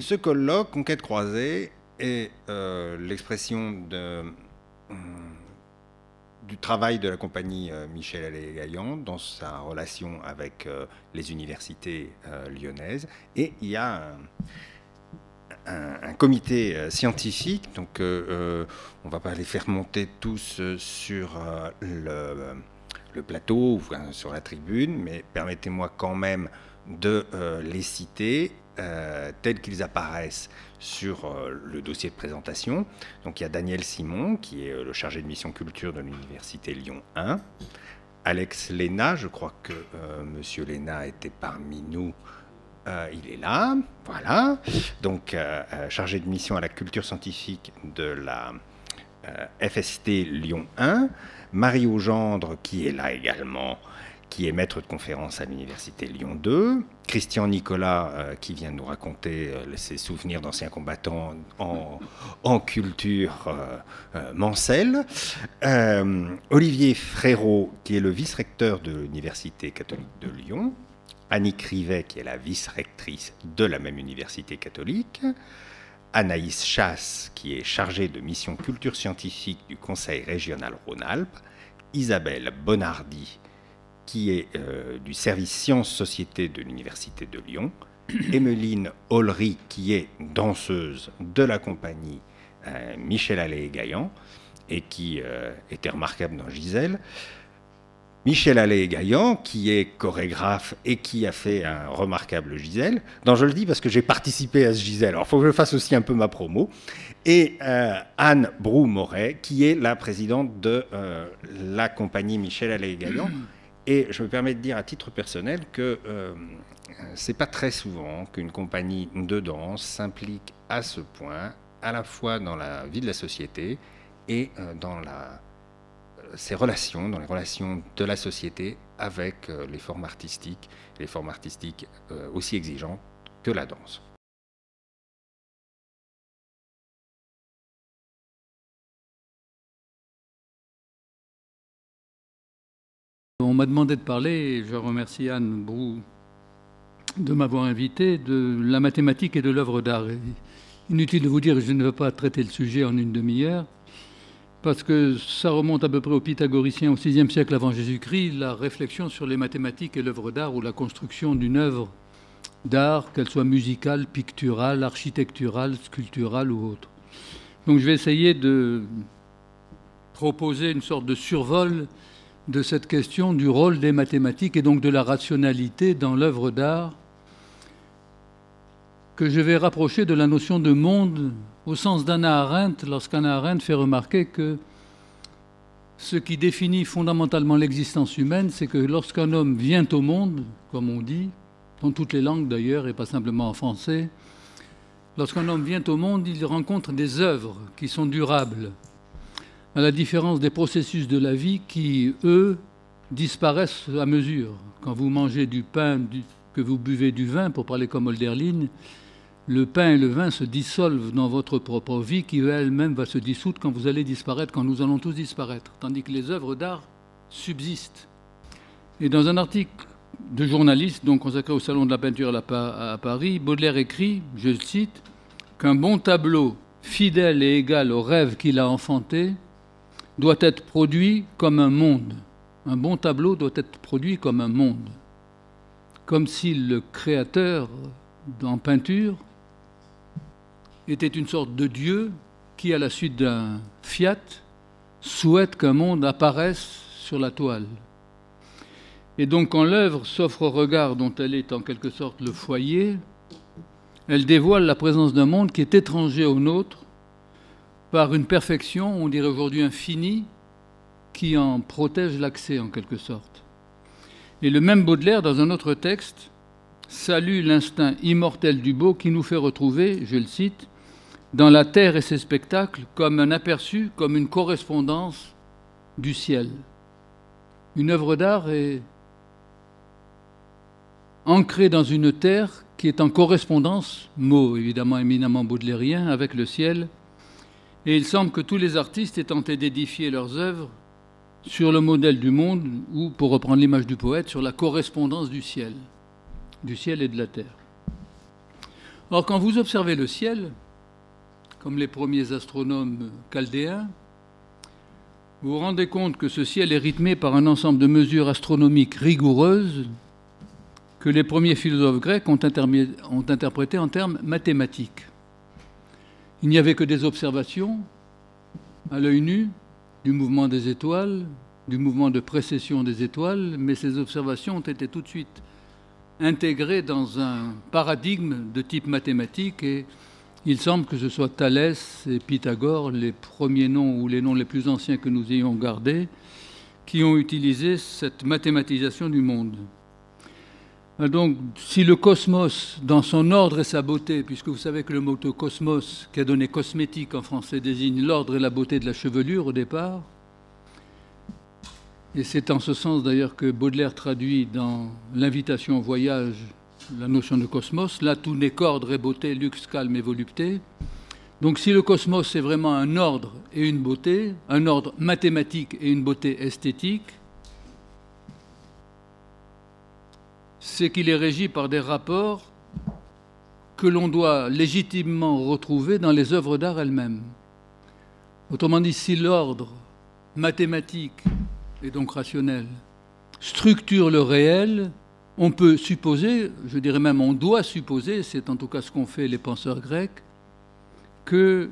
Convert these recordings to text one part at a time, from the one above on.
ce colloque, Conquête croisée, est l'expression du travail de la compagnie Michel Allais-Gaillan dans sa relation avec les universités lyonnaises. Et il y a un comité scientifique, donc on ne va pas les faire monter tous sur le plateau ou sur la tribune, mais permettez-moi quand même de les citer tels qu'ils apparaissent sur le dossier de présentation. Donc il y a Daniel Simon, qui est le chargé de mission culture de l'université Lyon 1. Alex Léna, je crois que Monsieur Léna était parmi nous. Il est là, voilà. Donc chargé de mission à la culture scientifique de la FST Lyon 1. Marie Augendre, qui est là également, qui est maître de conférence à l'université Lyon 2, Christian Nicolas, qui vient nous raconter ses souvenirs d'anciens combattants en culture mancelle, Olivier Frérot, qui est le vice-recteur de l'université catholique de Lyon, Annick Rivet, qui est la vice-rectrice de la même université catholique, Anaïs Chasse, qui est chargée de mission culture scientifique du Conseil régional Rhône-Alpes, Isabelle Bonardi, qui est du service sciences-société de l'Université de Lyon, Emmeline Ollery, qui est danseuse de la compagnie Michel Allais-Gaillan, et qui était remarquable dans Gisèle, Michel Allais-Gaillan, qui est chorégraphe et qui a fait un remarquable Gisèle, dont je le dis parce que j'ai participé à ce Gisèle, alors il faut que je fasse aussi un peu ma promo, et Anne Brou-Moret, qui est la présidente de la compagnie Michel Allais-Gaillan. Et je me permets de dire à titre personnel que c'est pas très souvent qu'une compagnie de danse s'implique à ce point, à la fois dans la vie de la société et dans ses relations, dans les relations de la société avec les formes artistiques aussi exigeantes que la danse. On m'a demandé de parler, et je remercie Anne Brou de m'avoir invité, de la mathématique et de l'œuvre d'art. Inutile de vous dire que je ne veux pas traiter le sujet en une demi-heure, parce que ça remonte à peu près aux pythagoriciens au VIe siècle avant Jésus-Christ, la réflexion sur les mathématiques et l'œuvre d'art, ou la construction d'une œuvre d'art, qu'elle soit musicale, picturale, architecturale, sculpturale ou autre. Donc je vais essayer de proposer une sorte de survol de cette question du rôle des mathématiques et donc de la rationalité dans l'œuvre d'art, que je vais rapprocher de la notion de monde au sens d'Hannah Arendt, lorsqu'Hannah Arendt fait remarquer que ce qui définit fondamentalement l'existence humaine, c'est que lorsqu'un homme vient au monde, comme on dit, dans toutes les langues d'ailleurs, et pas simplement en français, lorsqu'un homme vient au monde, il rencontre des œuvres qui sont durables, à la différence des processus de la vie qui, eux, disparaissent à mesure. Quand vous mangez du pain, que vous buvez du vin, pour parler comme Hölderlin, le pain et le vin se dissolvent dans votre propre vie qui elle-même va se dissoudre quand vous allez disparaître, quand nous allons tous disparaître. Tandis que les œuvres d'art subsistent. Et dans un article de journaliste, donc consacré au Salon de la peinture à Paris, Baudelaire écrit, je le cite, qu'un bon tableau, fidèle et égal au rêve qu'il a enfanté, doit être produit comme un monde. Un bon tableau doit être produit comme un monde. Comme si le créateur, en peinture, était une sorte de Dieu qui, à la suite d'un fiat, souhaite qu'un monde apparaisse sur la toile. Et donc, quand l'œuvre s'offre au regard dont elle est en quelque sorte le foyer, elle dévoile la présence d'un monde qui est étranger au nôtre, par une perfection, on dirait aujourd'hui infinie, qui en protège l'accès en quelque sorte. Et le même Baudelaire, dans un autre texte, salue l'instinct immortel du beau qui nous fait retrouver, je le cite, dans la terre et ses spectacles comme un aperçu, comme une correspondance du ciel. Une œuvre d'art est ancrée dans une terre qui est en correspondance, mot évidemment éminemment baudelairien, avec le ciel. Et il semble que tous les artistes aient tenté d'édifier leurs œuvres sur le modèle du monde, ou, pour reprendre l'image du poète, sur la correspondance du ciel et de la terre. Or, quand vous observez le ciel, comme les premiers astronomes chaldéens, vous vous rendez compte que ce ciel est rythmé par un ensemble de mesures astronomiques rigoureuses que les premiers philosophes grecs ont interprétées en termes mathématiques. Il n'y avait que des observations à l'œil nu du mouvement des étoiles, du mouvement de précession des étoiles, mais ces observations ont été tout de suite intégrées dans un paradigme de type mathématique, et il semble que ce soit Thalès et Pythagore, les premiers noms ou les noms les plus anciens que nous ayons gardés, qui ont utilisé cette mathématisation du monde. Donc, si le cosmos, dans son ordre et sa beauté, puisque vous savez que le mot cosmos, qui a donné cosmétique en français, désigne l'ordre et la beauté de la chevelure au départ, et c'est en ce sens d'ailleurs que Baudelaire traduit dans l'invitation au voyage la notion de cosmos. Là, tout n'est qu'ordre et beauté, luxe, calme et volupté. Donc si le cosmos, c'est vraiment un ordre et une beauté, un ordre mathématique et une beauté esthétique, c'est qu'il est régi par des rapports que l'on doit légitimement retrouver dans les œuvres d'art elles-mêmes. Autrement dit, si l'ordre mathématique et donc rationnel structure le réel, on peut supposer, je dirais même on doit supposer, c'est en tout cas ce qu'ont fait les penseurs grecs, que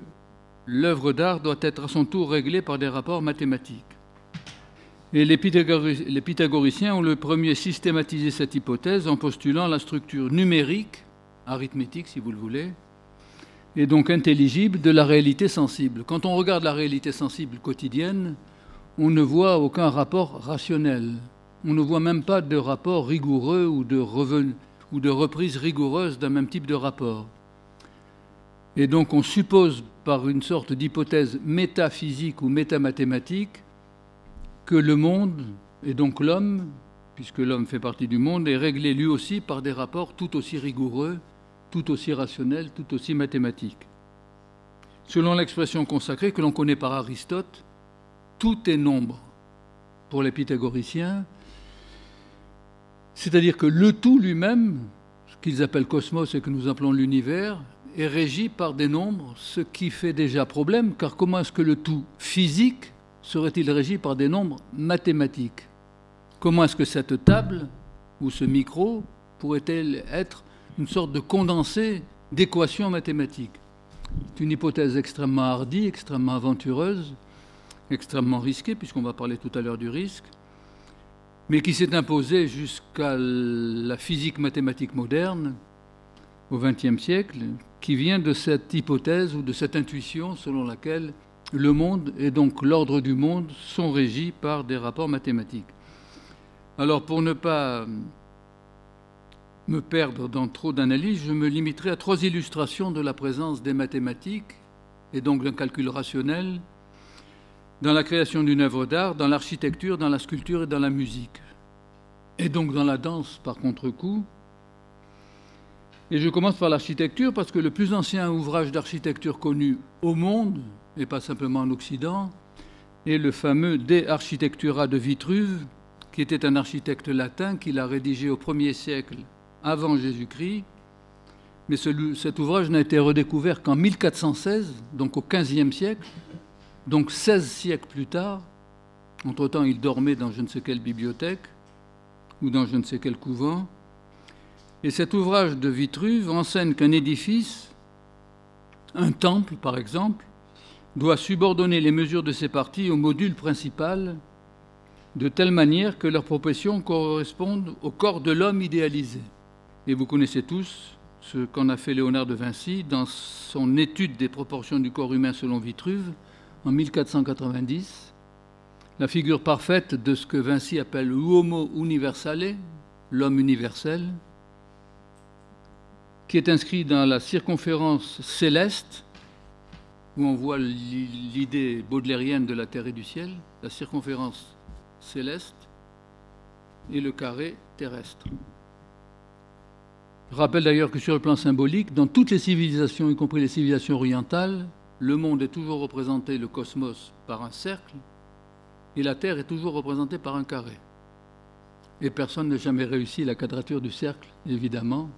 l'œuvre d'art doit être à son tour réglée par des rapports mathématiques. Et les pythagoriciens ont le premier systématisé cette hypothèse en postulant la structure numérique, arithmétique si vous le voulez, et donc intelligible de la réalité sensible. Quand on regarde la réalité sensible quotidienne, on ne voit aucun rapport rationnel. On ne voit même pas de rapport rigoureux ou de reprise rigoureuse d'un même type de rapport. Et donc on suppose par une sorte d'hypothèse métaphysique ou métamathématique que le monde, et donc l'homme, puisque l'homme fait partie du monde, est réglé lui aussi par des rapports tout aussi rigoureux, tout aussi rationnels, tout aussi mathématiques. Selon l'expression consacrée que l'on connaît par Aristote, tout est nombre pour les pythagoriciens, c'est-à-dire que le tout lui-même, ce qu'ils appellent cosmos et que nous appelons l'univers, est régi par des nombres, ce qui fait déjà problème, car comment est-ce que le tout physique serait-il régi par des nombres mathématiques? Comment est-ce que cette table ou ce micro pourrait-elle être une sorte de condensé d'équations mathématiques? C'est une hypothèse extrêmement hardie, extrêmement aventureuse, extrêmement risquée, puisqu'on va parler tout à l'heure du risque, mais qui s'est imposée jusqu'à la physique mathématique moderne, au XXe siècle, qui vient de cette hypothèse ou de cette intuition selon laquelle le monde et donc l'ordre du monde sont régis par des rapports mathématiques. Alors, pour ne pas me perdre dans trop d'analyses, je me limiterai à 3 illustrations de la présence des mathématiques et donc d'un calcul rationnel dans la création d'une œuvre d'art, dans l'architecture, dans la sculpture et dans la musique. Et donc dans la danse, par contre-coup. Et je commence par l'architecture parce que le plus ancien ouvrage d'architecture connu au monde, et pas simplement en Occident, est le fameux De Architectura de Vitruve, qui était un architecte latin qui l'a rédigé au 1er siècle avant Jésus-Christ. Mais cet ouvrage n'a été redécouvert qu'en 1416, donc au XVe siècle, donc 16 siècles plus tard. Entre-temps, il dormait dans je ne sais quelle bibliothèque ou dans je ne sais quel couvent. Et cet ouvrage de Vitruve enseigne qu'un édifice, un temple par exemple, doit subordonner les mesures de ses parties au module principal de telle manière que leurs proportions correspondent au corps de l'homme idéalisé. Et vous connaissez tous ce qu'en a fait Léonard de Vinci dans son étude des proportions du corps humain selon Vitruve, en 1490, la figure parfaite de ce que Vinci appelle l'uomo universale, l'homme universel, qui est inscrit dans la circonférence céleste, où on voit l'idée baudelairienne de la terre et du ciel, la circonférence céleste et le carré terrestre. Je rappelle d'ailleurs que sur le plan symbolique, dans toutes les civilisations, y compris les civilisations orientales, le monde est toujours représenté, le cosmos, par un cercle, et la Terre est toujours représentée par un carré. Et personne n'a jamais réussi la quadrature du cercle, évidemment,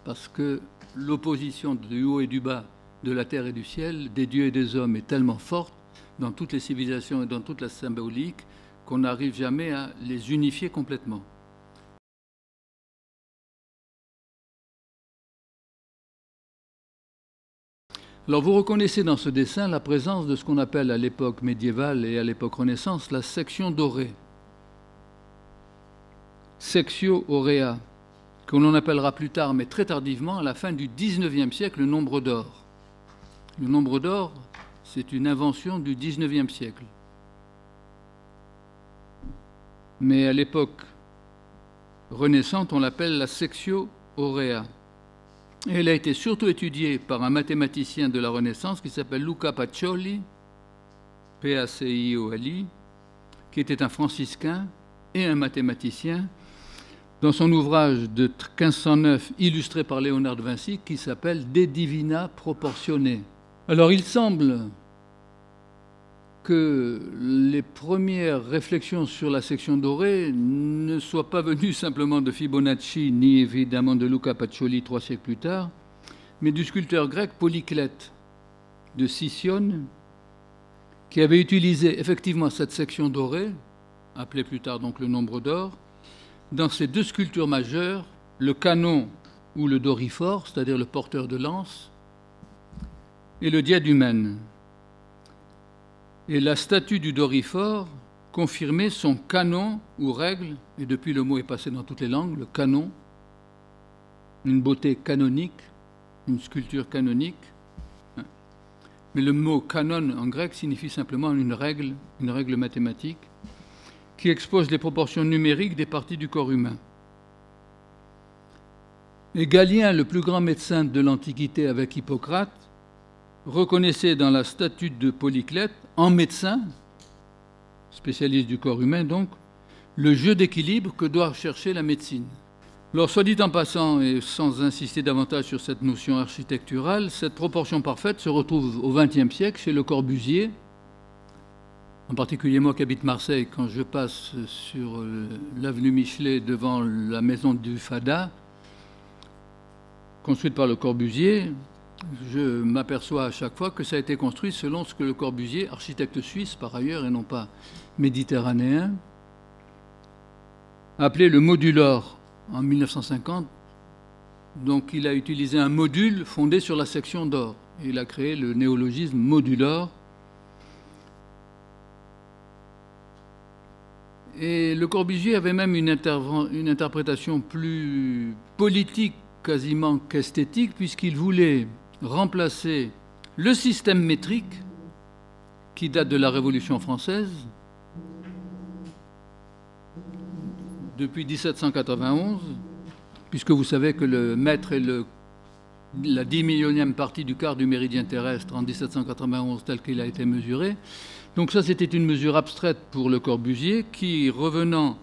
parce que l'opposition du haut et du bas, de la terre et du ciel, des dieux et des hommes est tellement forte dans toutes les civilisations et dans toute la symbolique qu'on n'arrive jamais à les unifier complètement. Alors vous reconnaissez dans ce dessin la présence de ce qu'on appelle à l'époque médiévale et à l'époque Renaissance la section dorée. Sectio aurea, que l'on appellera plus tard, mais très tardivement, à la fin du XIXe siècle, le nombre d'or. Le nombre d'or, c'est une invention du XIXe siècle. Mais à l'époque renaissante, on l'appelle la sectio aurea. Et elle a été surtout étudiée par un mathématicien de la Renaissance qui s'appelle Luca Pacioli, P-A-C-I-O-L-I, qui était un franciscain et un mathématicien, dans son ouvrage de 1509, illustré par Léonard de Vinci, qui s'appelle De Divina Proportione. Alors il semble que les premières réflexions sur la section dorée ne soient pas venues simplement de Fibonacci, ni évidemment de Luca Pacioli 3 siècles plus tard, mais du sculpteur grec Polyclète de Sicyone, qui avait utilisé effectivement cette section dorée, appelée plus tard donc le nombre d'or, dans ces deux sculptures majeures, le canon ou le doryphore, c'est-à-dire le porteur de lance, et le diadumène. Et la statue du doryphore confirmait son canon ou règle, et depuis le mot est passé dans toutes les langues, le canon, une beauté canonique, une sculpture canonique. Mais le mot canon en grec signifie simplement une règle mathématique, qui expose les proportions numériques des parties du corps humain. Et Galien, le plus grand médecin de l'Antiquité avec Hippocrate, reconnaissait dans la statue de Polyclète, en médecin, spécialiste du corps humain donc, le jeu d'équilibre que doit chercher la médecine. Alors, soit dit en passant, et sans insister davantage sur cette notion architecturale, cette proportion parfaite se retrouve au XXe siècle chez Le Corbusier. En particulier moi qui habite Marseille, quand je passe sur l'avenue Michelet devant la maison du Fada, construite par Le Corbusier, je m'aperçois à chaque fois que ça a été construit selon ce que Le Corbusier, architecte suisse par ailleurs et non pas méditerranéen, appelait le modulor en 1950. Donc il a utilisé un module fondé sur la section d'or. Et il a créé le néologisme modulor. Et Le Corbusier avait même une interprétation plus politique quasiment qu'esthétique, puisqu'il voulait remplacer le système métrique qui date de la Révolution française, depuis 1791, puisque vous savez que le mètre est la 10 millionième partie du quart du méridien terrestre en 1791 tel qu'il a été mesuré. Donc ça, c'était une mesure abstraite pour Le Corbusier qui, revenant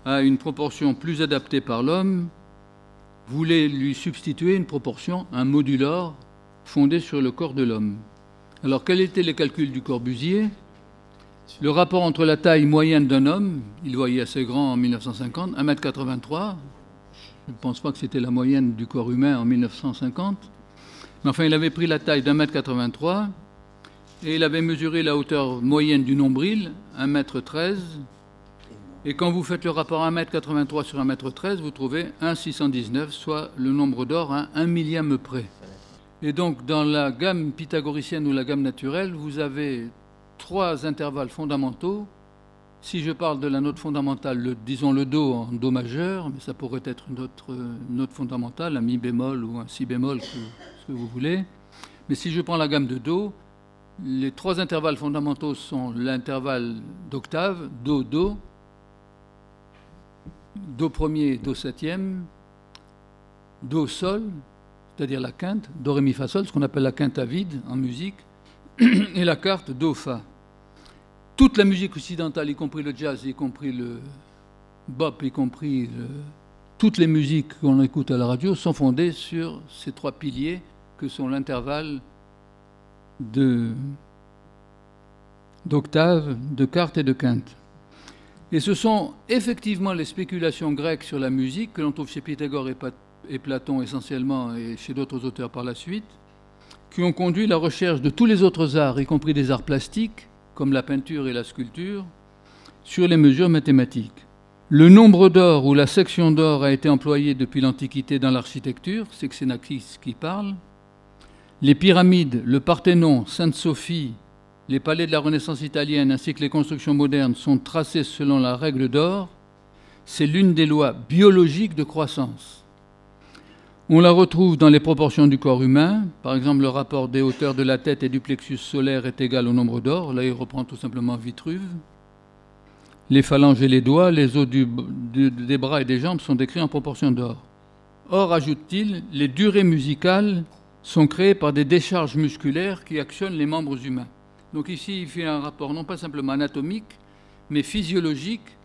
à une proportion plus adaptée par l'homme, voulait lui substituer une proportion, un modulor, fondé sur le corps de l'homme. Alors, quels étaient les calculs du Corbusier? Le rapport entre la taille moyenne d'un homme, il voyait assez grand en 1950, 1,83 m. Je ne pense pas que c'était la moyenne du corps humain en 1950. Mais enfin, il avait pris la taille d'1,83 m et il avait mesuré la hauteur moyenne du nombril, 1,13 m. Et quand vous faites le rapport 1,83 m sur 1,13 m, vous trouvez 1,619, soit le nombre d'or à 1 millième près. Et donc, dans la gamme pythagoricienne ou la gamme naturelle, vous avez 3 intervalles fondamentaux. Si je parle de la note fondamentale, disons le Do en Do majeur, mais ça pourrait être une autre note fondamentale, un Mi bémol ou un Si bémol, ce que vous voulez. Mais si je prends la gamme de Do, les 3 intervalles fondamentaux sont l'intervalle d'octave, Do, Do, Do premier, Do septième, Do sol, c'est-à-dire la quinte, Do, Ré, Mi, Fa, Sol, ce qu'on appelle la quinte à vide en musique, et la quarte Do, Fa. Toute la musique occidentale, y compris le jazz, y compris le bop, y compris toutes les musiques qu'on écoute à la radio, sont fondées sur ces 3 piliers que sont l'intervalle d'octave, de quarte et de quinte. Et ce sont effectivement les spéculations grecques sur la musique que l'on trouve chez Pythagore et Platon essentiellement, et chez d'autres auteurs par la suite, qui ont conduit la recherche de tous les autres arts, y compris des arts plastiques, comme la peinture et la sculpture, sur les mesures mathématiques. Le nombre d'or ou la section d'or a été employé depuis l'Antiquité dans l'architecture, c'est Xenakis qui parle. Les pyramides, le Parthénon, Sainte-Sophie, les palais de la Renaissance italienne ainsi que les constructions modernes sont tracés selon la règle d'or. C'est l'une des lois biologiques de croissance. On la retrouve dans les proportions du corps humain. Par exemple, le rapport des hauteurs de la tête et du plexus solaire est égal au nombre d'or. Là, il reprend tout simplement Vitruve. Les phalanges et les doigts, les os des bras et des jambes sont décrits en proportion d'or. Or, ajoute-t-il, les durées musicales sont créées par des décharges musculaires qui actionnent les membres humains. Donc ici, il fait un rapport non pas simplement anatomique, mais physiologique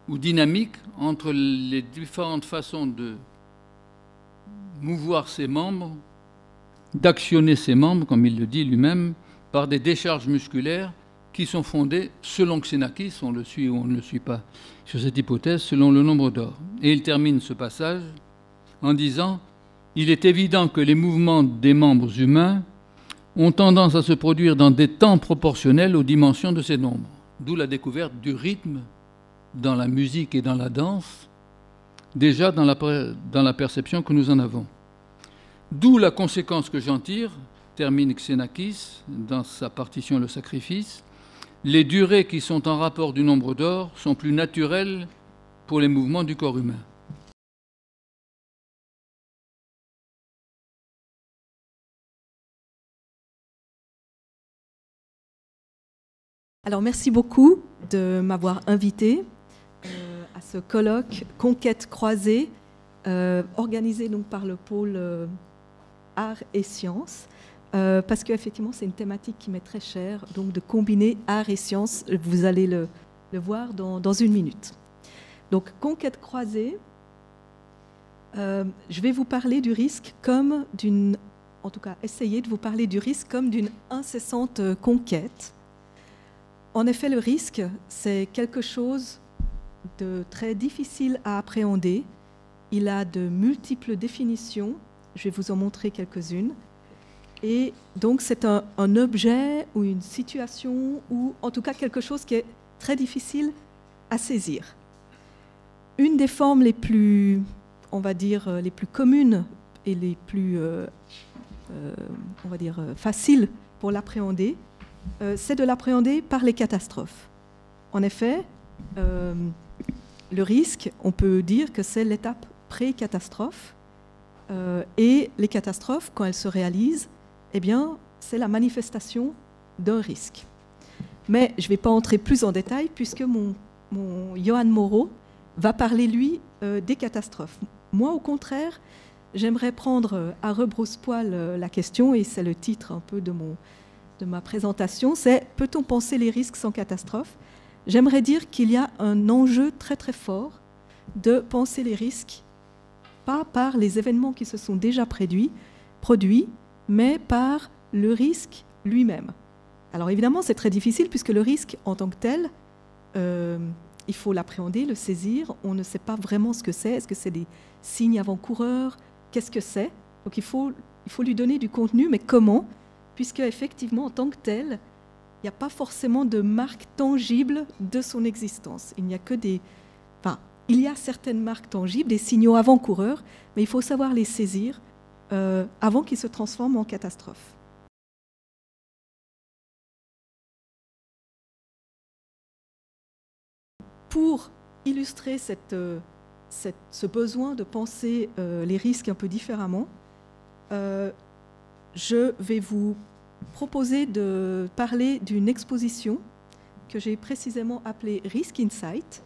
ou dynamique entre les différentes façons de mouvoir ses membres, d'actionner ses membres, comme il le dit lui-même, par des décharges musculaires qui sont fondées, selon Xenakis, on le suit ou on ne le suit pas sur cette hypothèse, selon le nombre d'or. Et il termine ce passage en disant « Il est évident que les mouvements des membres humains ont tendance à se produire dans des temps proportionnels aux dimensions de ces nombres. » D'où la découverte du rythme dans la musique et dans la danse, déjà dans la perception que nous en avons. D'où la conséquence que j'en tire, termine Xenakis dans sa partition Le Sacrifice, les durées qui sont en rapport du nombre d'or sont plus naturelles pour les mouvements du corps humain. Alors merci beaucoup de m'avoir invité à ce colloque Conquête croisée, organisé donc par le pôle Arts et Sciences, parce qu'effectivement c'est une thématique qui m'est très chère, donc de combiner art et sciences, vous allez le voir dans une minute. Donc Conquête croisée, je vais vous parler du risque comme d'une, en tout cas essayer de vous parler du risque comme d'une incessante conquête. En effet, le risque, c'est quelque chose de très difficile à appréhender. Il a de multiples définitions. Je vais vous en montrer quelques-unes. Et donc, c'est un objet ou une situation ou en tout cas quelque chose qui est très difficile à saisir. Une des formes les plus, on va dire, les plus communes et les plus, on va dire, faciles pour l'appréhender, c'est de l'appréhender par les catastrophes. En effet, le risque, on peut dire que c'est l'étape pré-catastrophe, et les catastrophes, quand elles se réalisent, eh bien, c'est la manifestation d'un risque. Mais je ne vais pas entrer plus en détail, puisque mon Johan Moreau va parler, lui, des catastrophes. Moi, au contraire, j'aimerais prendre à rebrousse-poil la question, et c'est le titre un peu de ma présentation, c'est « Peut-on penser les risques sans catastrophe ?» J'aimerais dire qu'il y a un enjeu très très fort de penser les risques, pas par les événements qui se sont déjà produits, mais par le risque lui-même. Alors évidemment, c'est très difficile puisque le risque en tant que tel, il faut l'appréhender, le saisir. On ne sait pas vraiment ce que c'est. Est-ce que c'est des signes avant-coureurs? Qu'est-ce que c'est? Donc il faut lui donner du contenu, mais comment? Puisque effectivement, en tant que tel, il n'y a pas forcément de marque tangible de son existence. Il n'y a que des... Enfin, il y a certaines marques tangibles, des signaux avant-coureurs, mais il faut savoir les saisir avant qu'ils se transforment en catastrophe. Pour illustrer ce besoin de penser les risques un peu différemment, je vais vous proposer de parler d'une exposition que j'ai précisément appelée Risk Insight,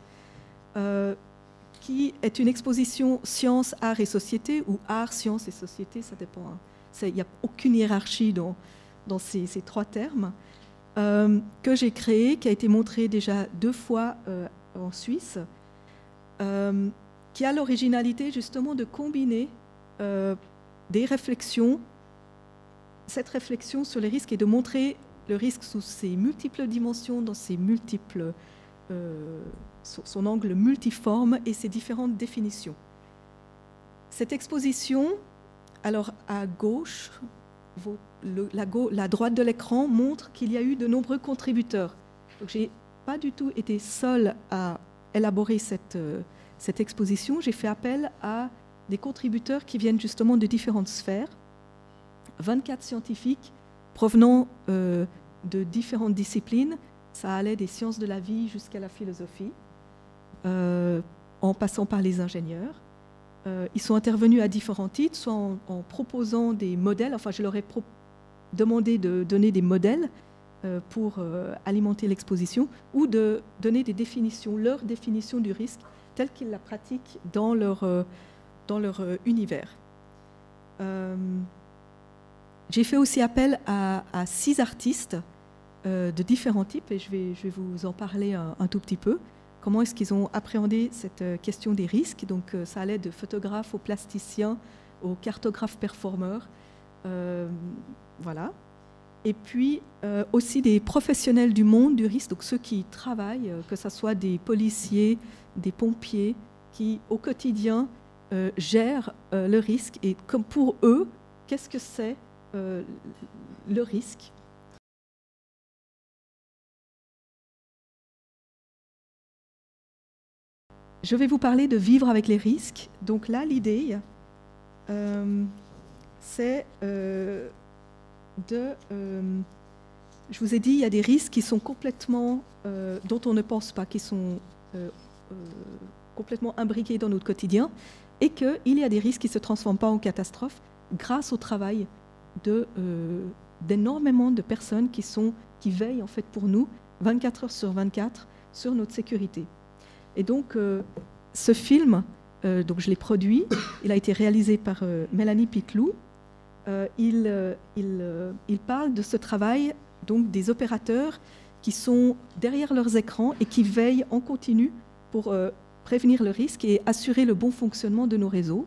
qui est une exposition sciences, art et société, ou art, sciences et société, ça dépend. Hein. Il n'y a aucune hiérarchie dans ces trois termes, que j'ai créée, qui a été montrée déjà 2 fois en Suisse, qui a l'originalité justement de combiner des réflexions, cette réflexion sur les risques et de montrer le risque sous ses multiples dimensions, dans ses multiples, son angle multiforme et ses différentes définitions. Cette exposition, alors à gauche, la droite de l'écran montre qu'il y a eu de nombreux contributeurs. Donc, je n'ai pas du tout été seule à élaborer cette exposition. J'ai fait appel à des contributeurs qui viennent justement de différentes sphères, 24 scientifiques provenant de différentes disciplines. Ça allait des sciences de la vie jusqu'à la philosophie, en passant par les ingénieurs. Ils sont intervenus à différents titres, soit en proposant des modèles, enfin je leur ai demandé de donner des modèles pour alimenter l'exposition, ou de donner des définitions, leur définition du risque, telle qu'ils la pratiquent dans leur univers. J'ai fait aussi appel à 6 artistes de différents types, et je vais vous en parler un tout petit peu. Comment est-ce qu'ils ont appréhendé cette question des risques? Donc, ça allait de photographes aux plasticiens, aux cartographes performeurs. Voilà. Et puis, aussi des professionnels du monde du risque, donc ceux qui travaillent, que ce soit des policiers, des pompiers, qui, au quotidien, gèrent le risque. Et comme pour eux, qu'est-ce que c'est le risque? Je vais vous parler de vivre avec les risques. Donc là, l'idée, c'est je vous ai dit, il y a des risques qui sont complètement, dont on ne pense pas, qui sont complètement imbriqués dans notre quotidien, et qu'il y a des risques qui ne se transforment pas en catastrophes grâce au travail d'énormément de personnes qui veillent en fait pour nous 24 heures sur 24 sur notre sécurité. Et donc, ce film, donc je l'ai produit, il a été réalisé par Mélanie Pitlou. Il parle de ce travail donc, des opérateurs qui sont derrière leurs écrans et qui veillent en continu pour prévenir le risque et assurer le bon fonctionnement de nos réseaux.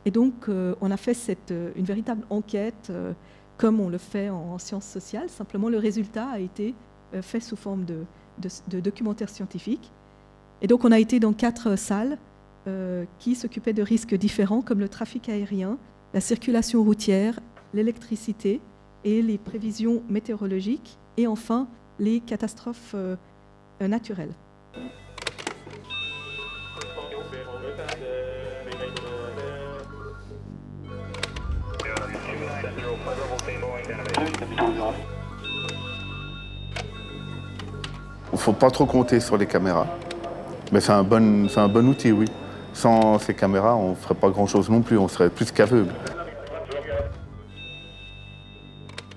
Et donc, on a fait une véritable enquête, comme on le fait en sciences sociales. Simplement, le résultat a été fait sous forme de documentaire scientifique. Et donc, on a été dans 4 salles qui s'occupaient de risques différents, comme le trafic aérien, la circulation routière, l'électricité et les prévisions météorologiques, et enfin, les catastrophes naturelles. Il ne faut pas trop compter sur les caméras. Mais c'est un bon outil, oui. Sans ces caméras, on ne ferait pas grand-chose non plus, on serait plus qu'aveugle.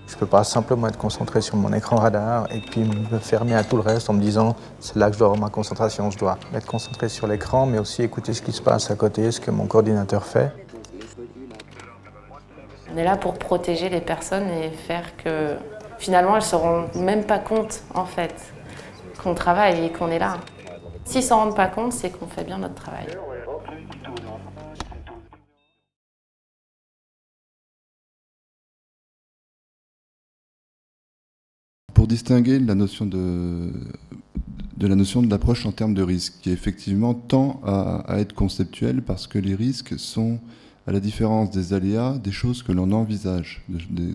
Je ne peux pas simplement être concentré sur mon écran radar et puis me fermer à tout le reste en me disant c'est là que je dois avoir ma concentration. Je dois être concentré sur l'écran, mais aussi écouter ce qui se passe à côté, ce que mon coordinateur fait. On est là pour protéger les personnes et faire que finalement elles ne se rendent même pas compte en fait qu'on travaille et qu'on est là. S'ils ne s'en rendent pas compte, c'est qu'on fait bien notre travail. Pour distinguer la notion de l'approche en termes de risque, qui effectivement tend à être conceptuelle parce que les risques sont, à la différence des aléas, des choses que l'on envisage,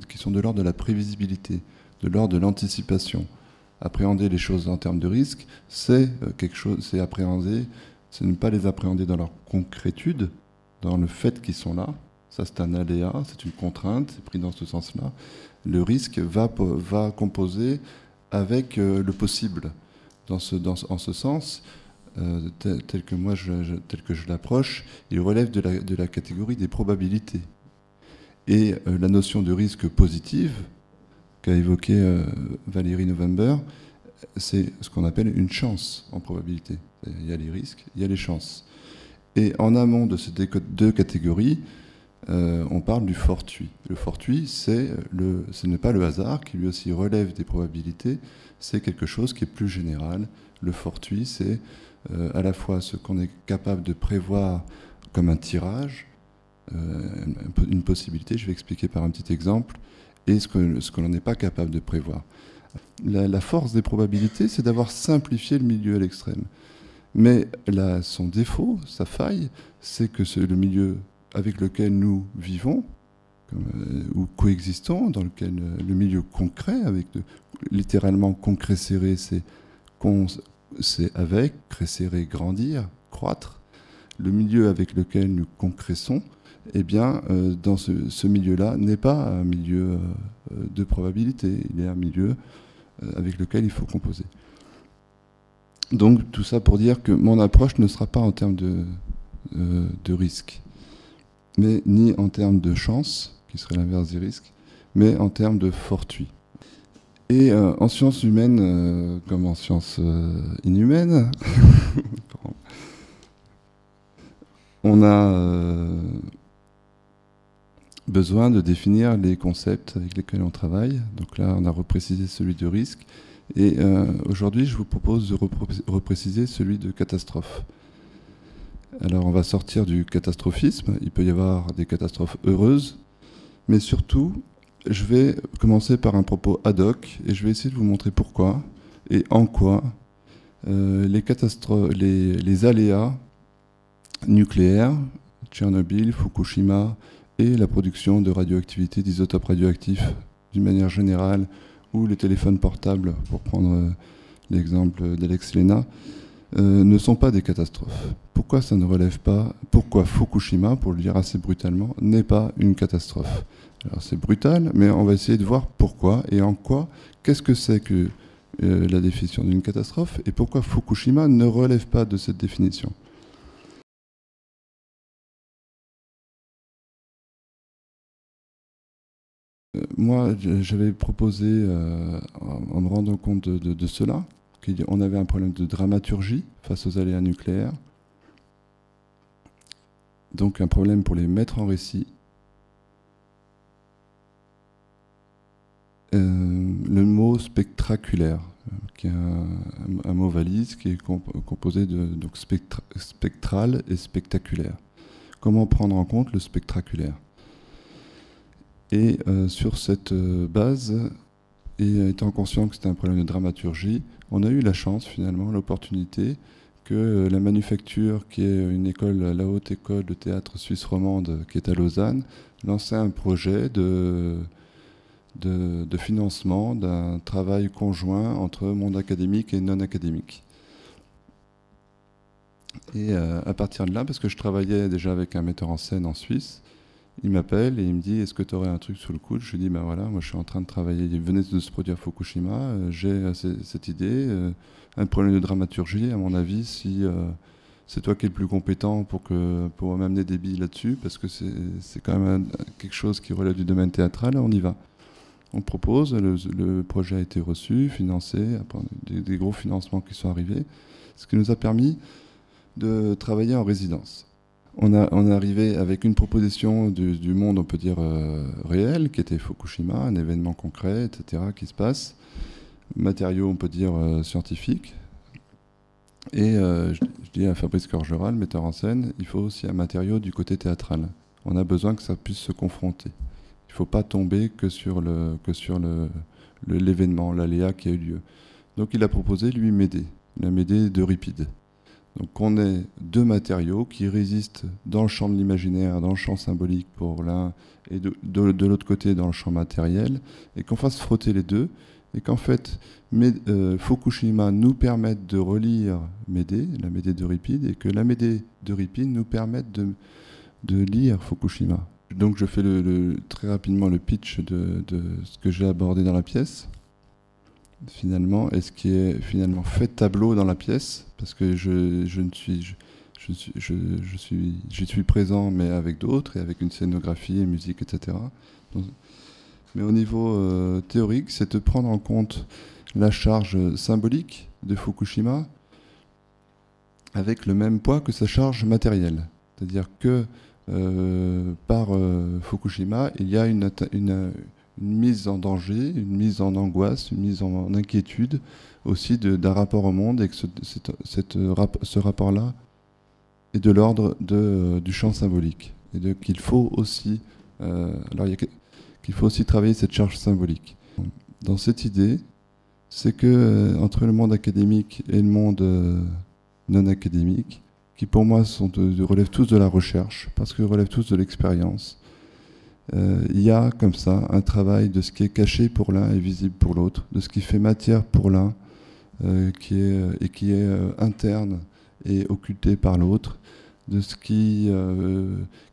qui sont de l'ordre de la prévisibilité, de l'ordre de l'anticipation. Appréhender les choses en termes de risque, c'est quelque chose, c'est appréhender, c'est ne pas les appréhender dans leur concrétude, dans le fait qu'ils sont là. Ça, c'est un aléa, c'est une contrainte, c'est pris dans ce sens-là. Le risque va composer avec le possible. En ce sens, tel que je l'approche, il relève de la catégorie des probabilités. Et la notion de risque positive, qu'a évoqué Valérie November, c'est ce qu'on appelle une chance en probabilité. Il y a les risques, il y a les chances. Et en amont de ces deux catégories, on parle du fortuit. Le fortuit, ce n'est pas le hasard, qui lui aussi relève des probabilités, c'est quelque chose qui est plus général. Le fortuit, c'est à la fois ce qu'on est capable de prévoir comme un tirage, une possibilité, je vais expliquer par un petit exemple, et ce que l'on n'est pas capable de prévoir. La force des probabilités, c'est d'avoir simplifié le milieu à l'extrême. Mais son défaut, sa faille, c'est que le milieu avec lequel nous vivons, ou coexistons, dans lequel le milieu concret, avec littéralement concret-serré, c'est avec, crécérer, grandir, croître. Le milieu avec lequel nous concréissons, eh bien, dans ce milieu-là, n'est pas un milieu de probabilité, il est un milieu avec lequel il faut composer. Donc tout ça pour dire que mon approche ne sera pas en termes de risque, mais ni en termes de chance, qui serait l'inverse des risques, mais en termes de fortuit. Et en sciences humaines, comme en sciences inhumaines, on a besoin de définir les concepts avec lesquels on travaille. Donc là, on a reprécisé celui de risque. Et aujourd'hui, je vous propose de repréciser celui de catastrophe. Alors, on va sortir du catastrophisme. Il peut y avoir des catastrophes heureuses. Mais surtout, je vais commencer par un propos ad hoc. Et je vais essayer de vous montrer pourquoi et en quoi les aléas nucléaires, Tchernobyl, Fukushima, et la production de radioactivité, d'isotopes radioactifs d'une manière générale, ou les téléphones portables, pour prendre l'exemple d'Alex Lena, ne sont pas des catastrophes. Pourquoi ça ne relève pas, pourquoi Fukushima, pour le dire assez brutalement, n'est pas une catastrophe? Alors c'est brutal, mais on va essayer de voir pourquoi et en quoi, qu'est-ce que c'est que la définition d'une catastrophe, et pourquoi Fukushima ne relève pas de cette définition. Moi, j'avais proposé, en me rendant compte de cela, qu'on avait un problème de dramaturgie face aux aléas nucléaires, donc un problème pour les mettre en récit. Le mot spectraculaire, qui est un mot valise qui est composé de donc spectral et spectaculaire. Comment prendre en compte le spectraculaire? Et sur cette base, et étant conscient que c'était un problème de dramaturgie, on a eu la chance, finalement, l'opportunité que la Manufacture, qui est une école, la haute école de théâtre suisse romande, qui est à Lausanne, lançait un projet de financement d'un travail conjoint entre monde académique et non académique. Et à partir de là, parce que je travaillais déjà avec un metteur en scène en Suisse, il m'appelle et il me dit: est-ce que tu aurais un truc sous le coude? Je lui dis: ben voilà, moi je suis en train de travailler, il venait de se produire Fukushima, j'ai cette idée, un problème de dramaturgie, à mon avis, si c'est toi qui es le plus compétent pour m'amener des billes là-dessus, parce que c'est quand même quelque chose qui relève du domaine théâtral, on y va. On propose, le projet a été reçu, financé, après des gros financements qui sont arrivés, ce qui nous a permis de travailler en résidence. On est arrivé avec une proposition du monde, on peut dire, réel, qui était Fukushima, un événement concret, etc., qui se passe. Matériaux, on peut dire, scientifiques. Et je dis à Fabrice Corgeral, metteur en scène, il faut aussi un matériau du côté théâtral. On a besoin que ça puisse se confronter. Il ne faut pas tomber que sur l'événement, l'aléa qui a eu lieu. Donc il a proposé, lui, m'aider. Il a m'aidé d'Euripide. Donc on ait deux matériaux qui résistent dans le champ de l'imaginaire, dans le champ symbolique pour l'un, et de l'autre côté dans le champ matériel, et qu'on fasse frotter les deux, et qu'en fait Fukushima nous permette de relire Médée, la Médée d'Euripide, et que la Médée d'Euripide nous permette de lire Fukushima. Donc je fais très rapidement le pitch de ce que j'ai abordé dans la pièce, finalement, et ce qui est finalement fait tableau dans la pièce, parce que j'y suis présent, mais avec d'autres, et avec une scénographie et musique, etc. Donc, mais au niveau théorique, c'est de prendre en compte la charge symbolique de Fukushima avec le même poids que sa charge matérielle. C'est-à-dire que par Fukushima, il y a une mise en danger, une mise en angoisse, une mise en inquiétude aussi d'un rapport au monde, et que ce rapport-là est de l'ordre du champ symbolique. Et qu'il faut aussi, qu'il faut aussi travailler cette charge symbolique. Dans cette idée, c'est que entre le monde académique et le monde non académique, qui pour moi relèvent tous de la recherche, parce qu'ils relèvent tous de l'expérience. Il y a comme ça un travail de ce qui est caché pour l'un et visible pour l'autre, de ce qui fait matière pour l'un qui est interne et occulté par l'autre, de ce qui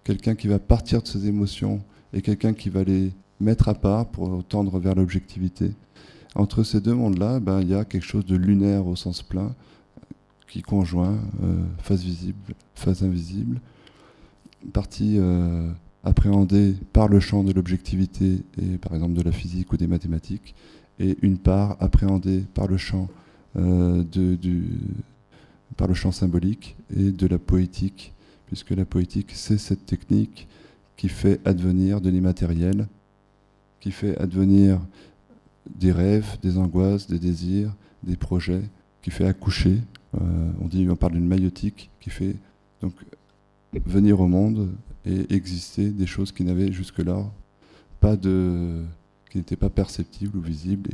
quelqu'un qui va partir de ses émotions et quelqu'un qui va les mettre à part pour tendre vers l'objectivité. Entre ces deux mondes-là, il y a quelque chose de lunaire au sens plein qui conjoint face visible, face invisible, partie appréhendée par le champ de l'objectivité et par exemple de la physique ou des mathématiques, et une part appréhendée par le champ par le champ symbolique et de la poétique, puisque la poétique, c'est cette technique qui fait advenir de l'immatériel, qui fait advenir des rêves, des angoisses, des désirs, des projets, qui fait accoucher, on parle d'une maïotique, qui fait donc venir au monde et exister des choses qui n'avaient jusque-là qui n'étaient pas perceptibles ou visibles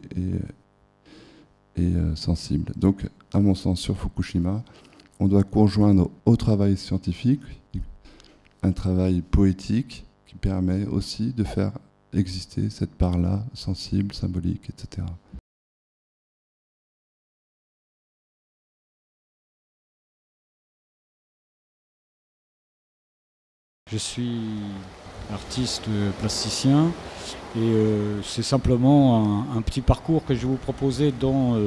et sensibles. Donc, à mon sens, sur Fukushima, on doit conjoindre au travail scientifique un travail poétique qui permet aussi de faire exister cette part-là, sensible, symbolique, etc. Je suis artiste plasticien et c'est simplement un petit parcours que je vais vous proposer dans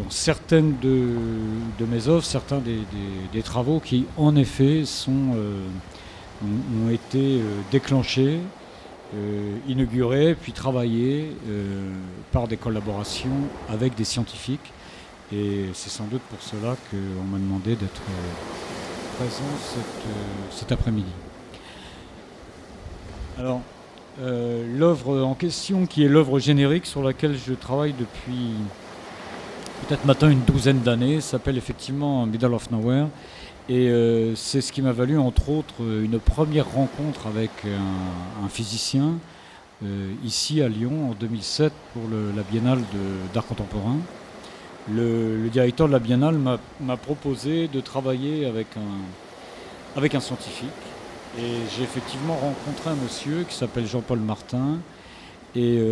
certaines de mes œuvres, certains des travaux qui en effet ont été déclenchés, inaugurés, puis travaillés par des collaborations avec des scientifiques. Et c'est sans doute pour cela qu'on m'a demandé d'être présent cet après-midi. Alors, l'œuvre en question, qui est l'œuvre générique sur laquelle je travaille depuis peut-être maintenant une douzaine d'années, s'appelle effectivement Middle of Nowhere. Et c'est ce qui m'a valu, entre autres, une première rencontre avec un physicien ici à Lyon en 2007 pour la Biennale d'art contemporain. Le directeur de la Biennale m'a proposé de travailler avec un scientifique. Et j'ai effectivement rencontré un monsieur qui s'appelle Jean-Paul Martin et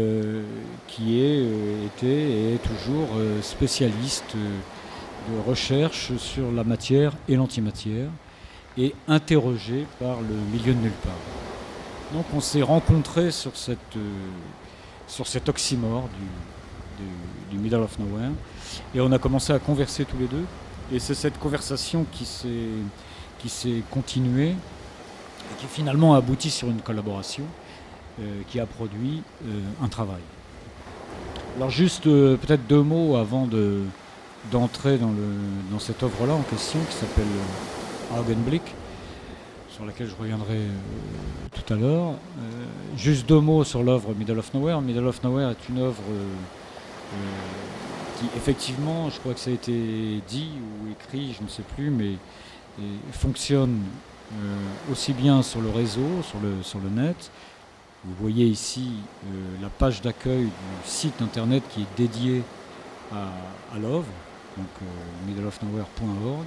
qui était et est toujours spécialiste de recherche sur la matière et l'antimatière et interrogé par le milieu de nulle part. Donc on s'est rencontrés sur cet oxymore du Middle of Nowhere et on a commencé à converser tous les deux et c'est cette conversation qui s'est continuée et qui finalement a abouti sur une collaboration qui a produit un travail. Alors juste peut-être deux mots avant d'entrer dans cette œuvre-là en question qui s'appelle Augenblick, sur laquelle je reviendrai tout à l'heure. Juste deux mots sur l'œuvre Middle of Nowhere. Middle of Nowhere est une œuvre qui effectivement, je crois que ça a été dit ou écrit, je ne sais plus, mais fonctionne aussi bien sur le réseau, sur le net. Vous voyez ici la page d'accueil du site internet qui est dédié à l'œuvre, donc middleofnowhere.org,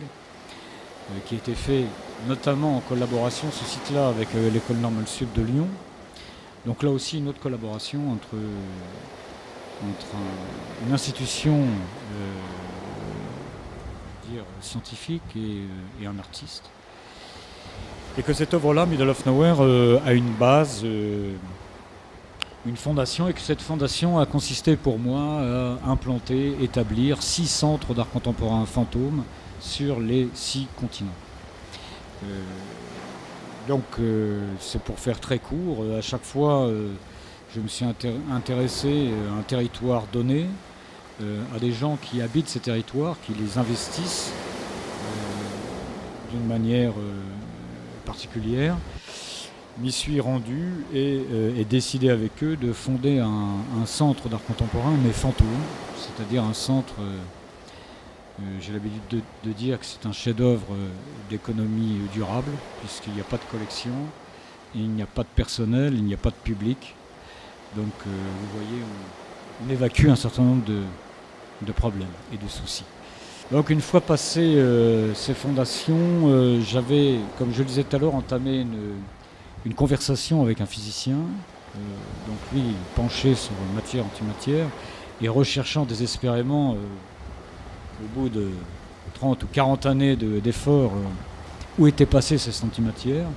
qui a été fait notamment en collaboration, ce site-là, avec l'école normale sup de Lyon. Donc là aussi une autre collaboration entre une institution scientifique et un artiste. Et que cette œuvre-là, Middle of Nowhere, a une base, une fondation, et que cette fondation a consisté pour moi à implanter, établir 6 centres d'art contemporain fantômes sur les 6 continents. Donc c'est pour faire très court, à chaque fois je me suis intéressé à un territoire donné, à des gens qui habitent ces territoires, qui les investissent d'une manière particulière. M'y suis rendu et décidé avec eux de fonder un centre d'art contemporain, mais fantôme, c'est-à-dire un centre, j'ai l'habitude de dire que c'est un chef-d'œuvre d'économie durable, puisqu'il n'y a pas de collection, il n'y a pas de personnel, il n'y a pas de public. Donc vous voyez, on évacue un certain nombre de problèmes et de soucis. Donc une fois passé ces fondations, j'avais, comme je le disais tout à l'heure, entamé une conversation avec un physicien, donc lui penché sur matière-antimatière, et recherchant désespérément, au bout de 30 ou 40 années d'efforts, où étaient passées ces antimatières.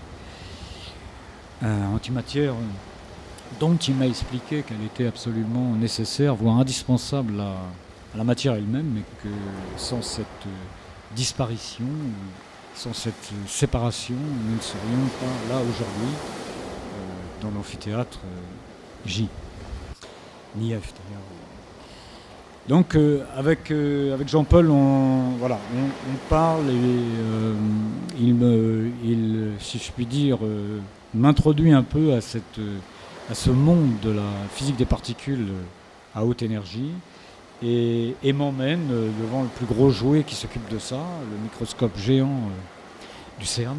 Antimatière dont il m'a expliqué qu'elle était absolument nécessaire, voire indispensable à la matière elle-même, mais que sans cette disparition, sans cette séparation, nous ne serions pas là aujourd'hui, dans l'amphithéâtre J, ni F d'ailleurs. Donc avec Jean-Paul, on parle et il, si je puis dire, m'introduit un peu à ce monde de la physique des particules à haute énergie et m'emmène devant le plus gros jouet qui s'occupe de ça, le microscope géant du CERN,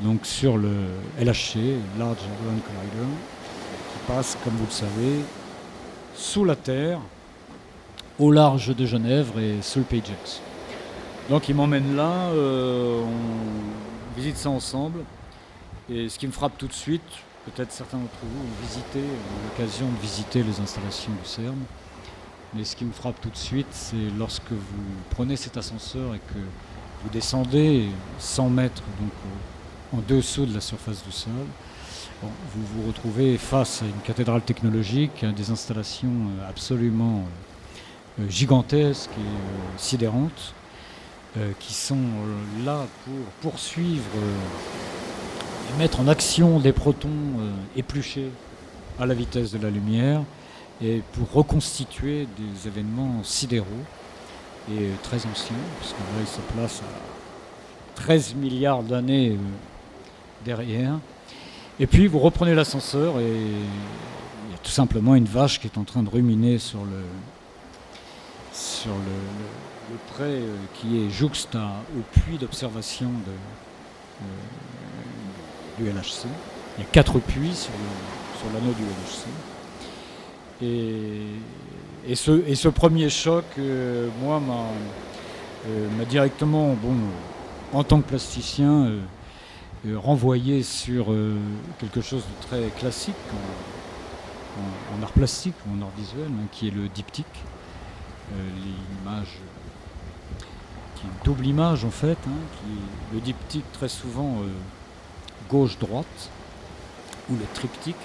donc sur le LHC, Large Hadron Collider, qui passe, comme vous le savez, sous la Terre, au large de Genève et sous le Pays de Gex. Donc il m'emmène là, on visite ça ensemble, et ce qui me frappe tout de suite, peut-être certains d'entre vous ont l'occasion de visiter les installations du CERN, mais ce qui me frappe tout de suite, c'est lorsque vous prenez cet ascenseur et que vous descendez 100 mètres donc, en dessous de la surface du sol, bon, vous vous retrouvez face à une cathédrale technologique, des installations absolument gigantesques et sidérantes, qui sont là pour poursuivre et mettre en action des protons épluchés à la vitesse de la lumière et pour reconstituer des événements sidéraux et très anciens, puisque là il se place à 13 milliards d'années derrière. Et puis vous reprenez l'ascenseur et il y a tout simplement une vache qui est en train de ruminer sur le pré qui est jouxte au puits d'observation du LHC. Il y a 4 puits sur l'anneau du LHC. Et ce premier choc, moi, m'a directement, en tant que plasticien, renvoyé sur quelque chose de très classique en art plastique ou en art visuel, qui est le diptyque. L'image qui est une double image en fait, qui est le diptyque très souvent gauche-droite, ou le triptyque,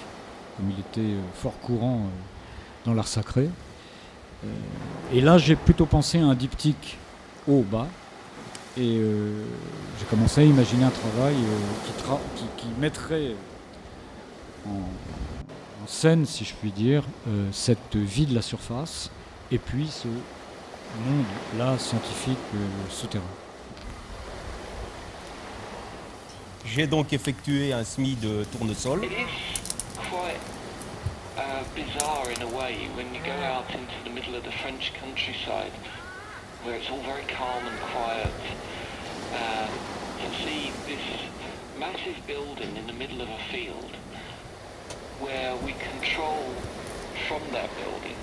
comme il était fort courant dans l'art sacré. Et là j'ai plutôt pensé à un diptyque haut-bas, et j'ai commencé à imaginer un travail qui mettrait en scène, si je puis dire, cette vie de la surface, et puis ce monde-là scientifique souterrain. J'ai donc effectué un semis de tournesol. Bizarre in a way when you go out into the middle of the French countryside where it's all very calm and quiet to see this massive building in the middle of a field where we control from that building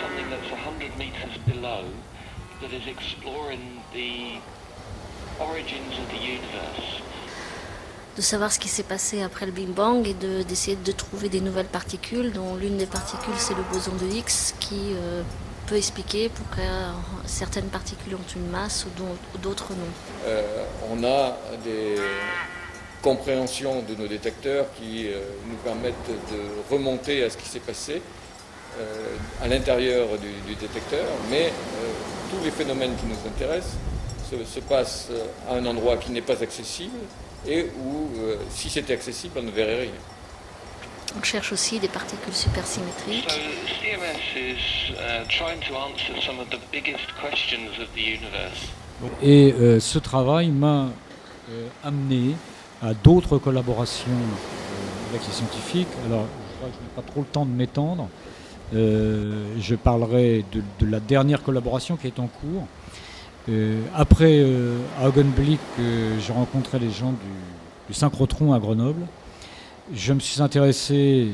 something that's 100 meters below that is exploring the origins of the universe. De savoir ce qui s'est passé après le Big Bang et d'essayer de trouver des nouvelles particules, dont l'une des particules c'est le boson de Higgs qui peut expliquer pourquoi certaines particules ont une masse ou d'autres non. On a des compréhensions de nos détecteurs qui nous permettent de remonter à ce qui s'est passé à l'intérieur du détecteur, mais tous les phénomènes qui nous intéressent se passent à un endroit qui n'est pas accessible, et où, si c'était accessible, on ne verrait rien. On cherche aussi des particules supersymétriques. So CMS is trying to answer some of the biggest questions of the universe. Et ce travail m'a amené à d'autres collaborations avec les scientifiques. Alors, je crois que je n'ai pas trop le temps de m'étendre. Je parlerai de la dernière collaboration qui est en cours. Après à Augenblick, j'ai rencontré les gens du synchrotron à Grenoble. Je me suis intéressé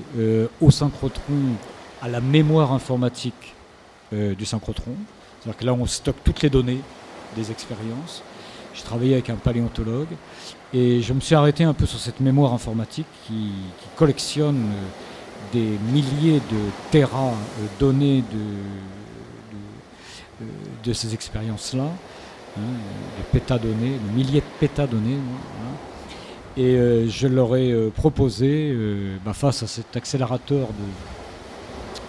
au synchrotron, à la mémoire informatique du synchrotron. C'est-à-dire que là, on stocke toutes les données des expériences. J'ai travaillé avec un paléontologue et je me suis arrêté un peu sur cette mémoire informatique qui collectionne des milliers de téra données de ces expériences-là, hein, des pétadonnées, des milliers de pétadonnées. Hein. Et je leur ai proposé, face à cet accélérateur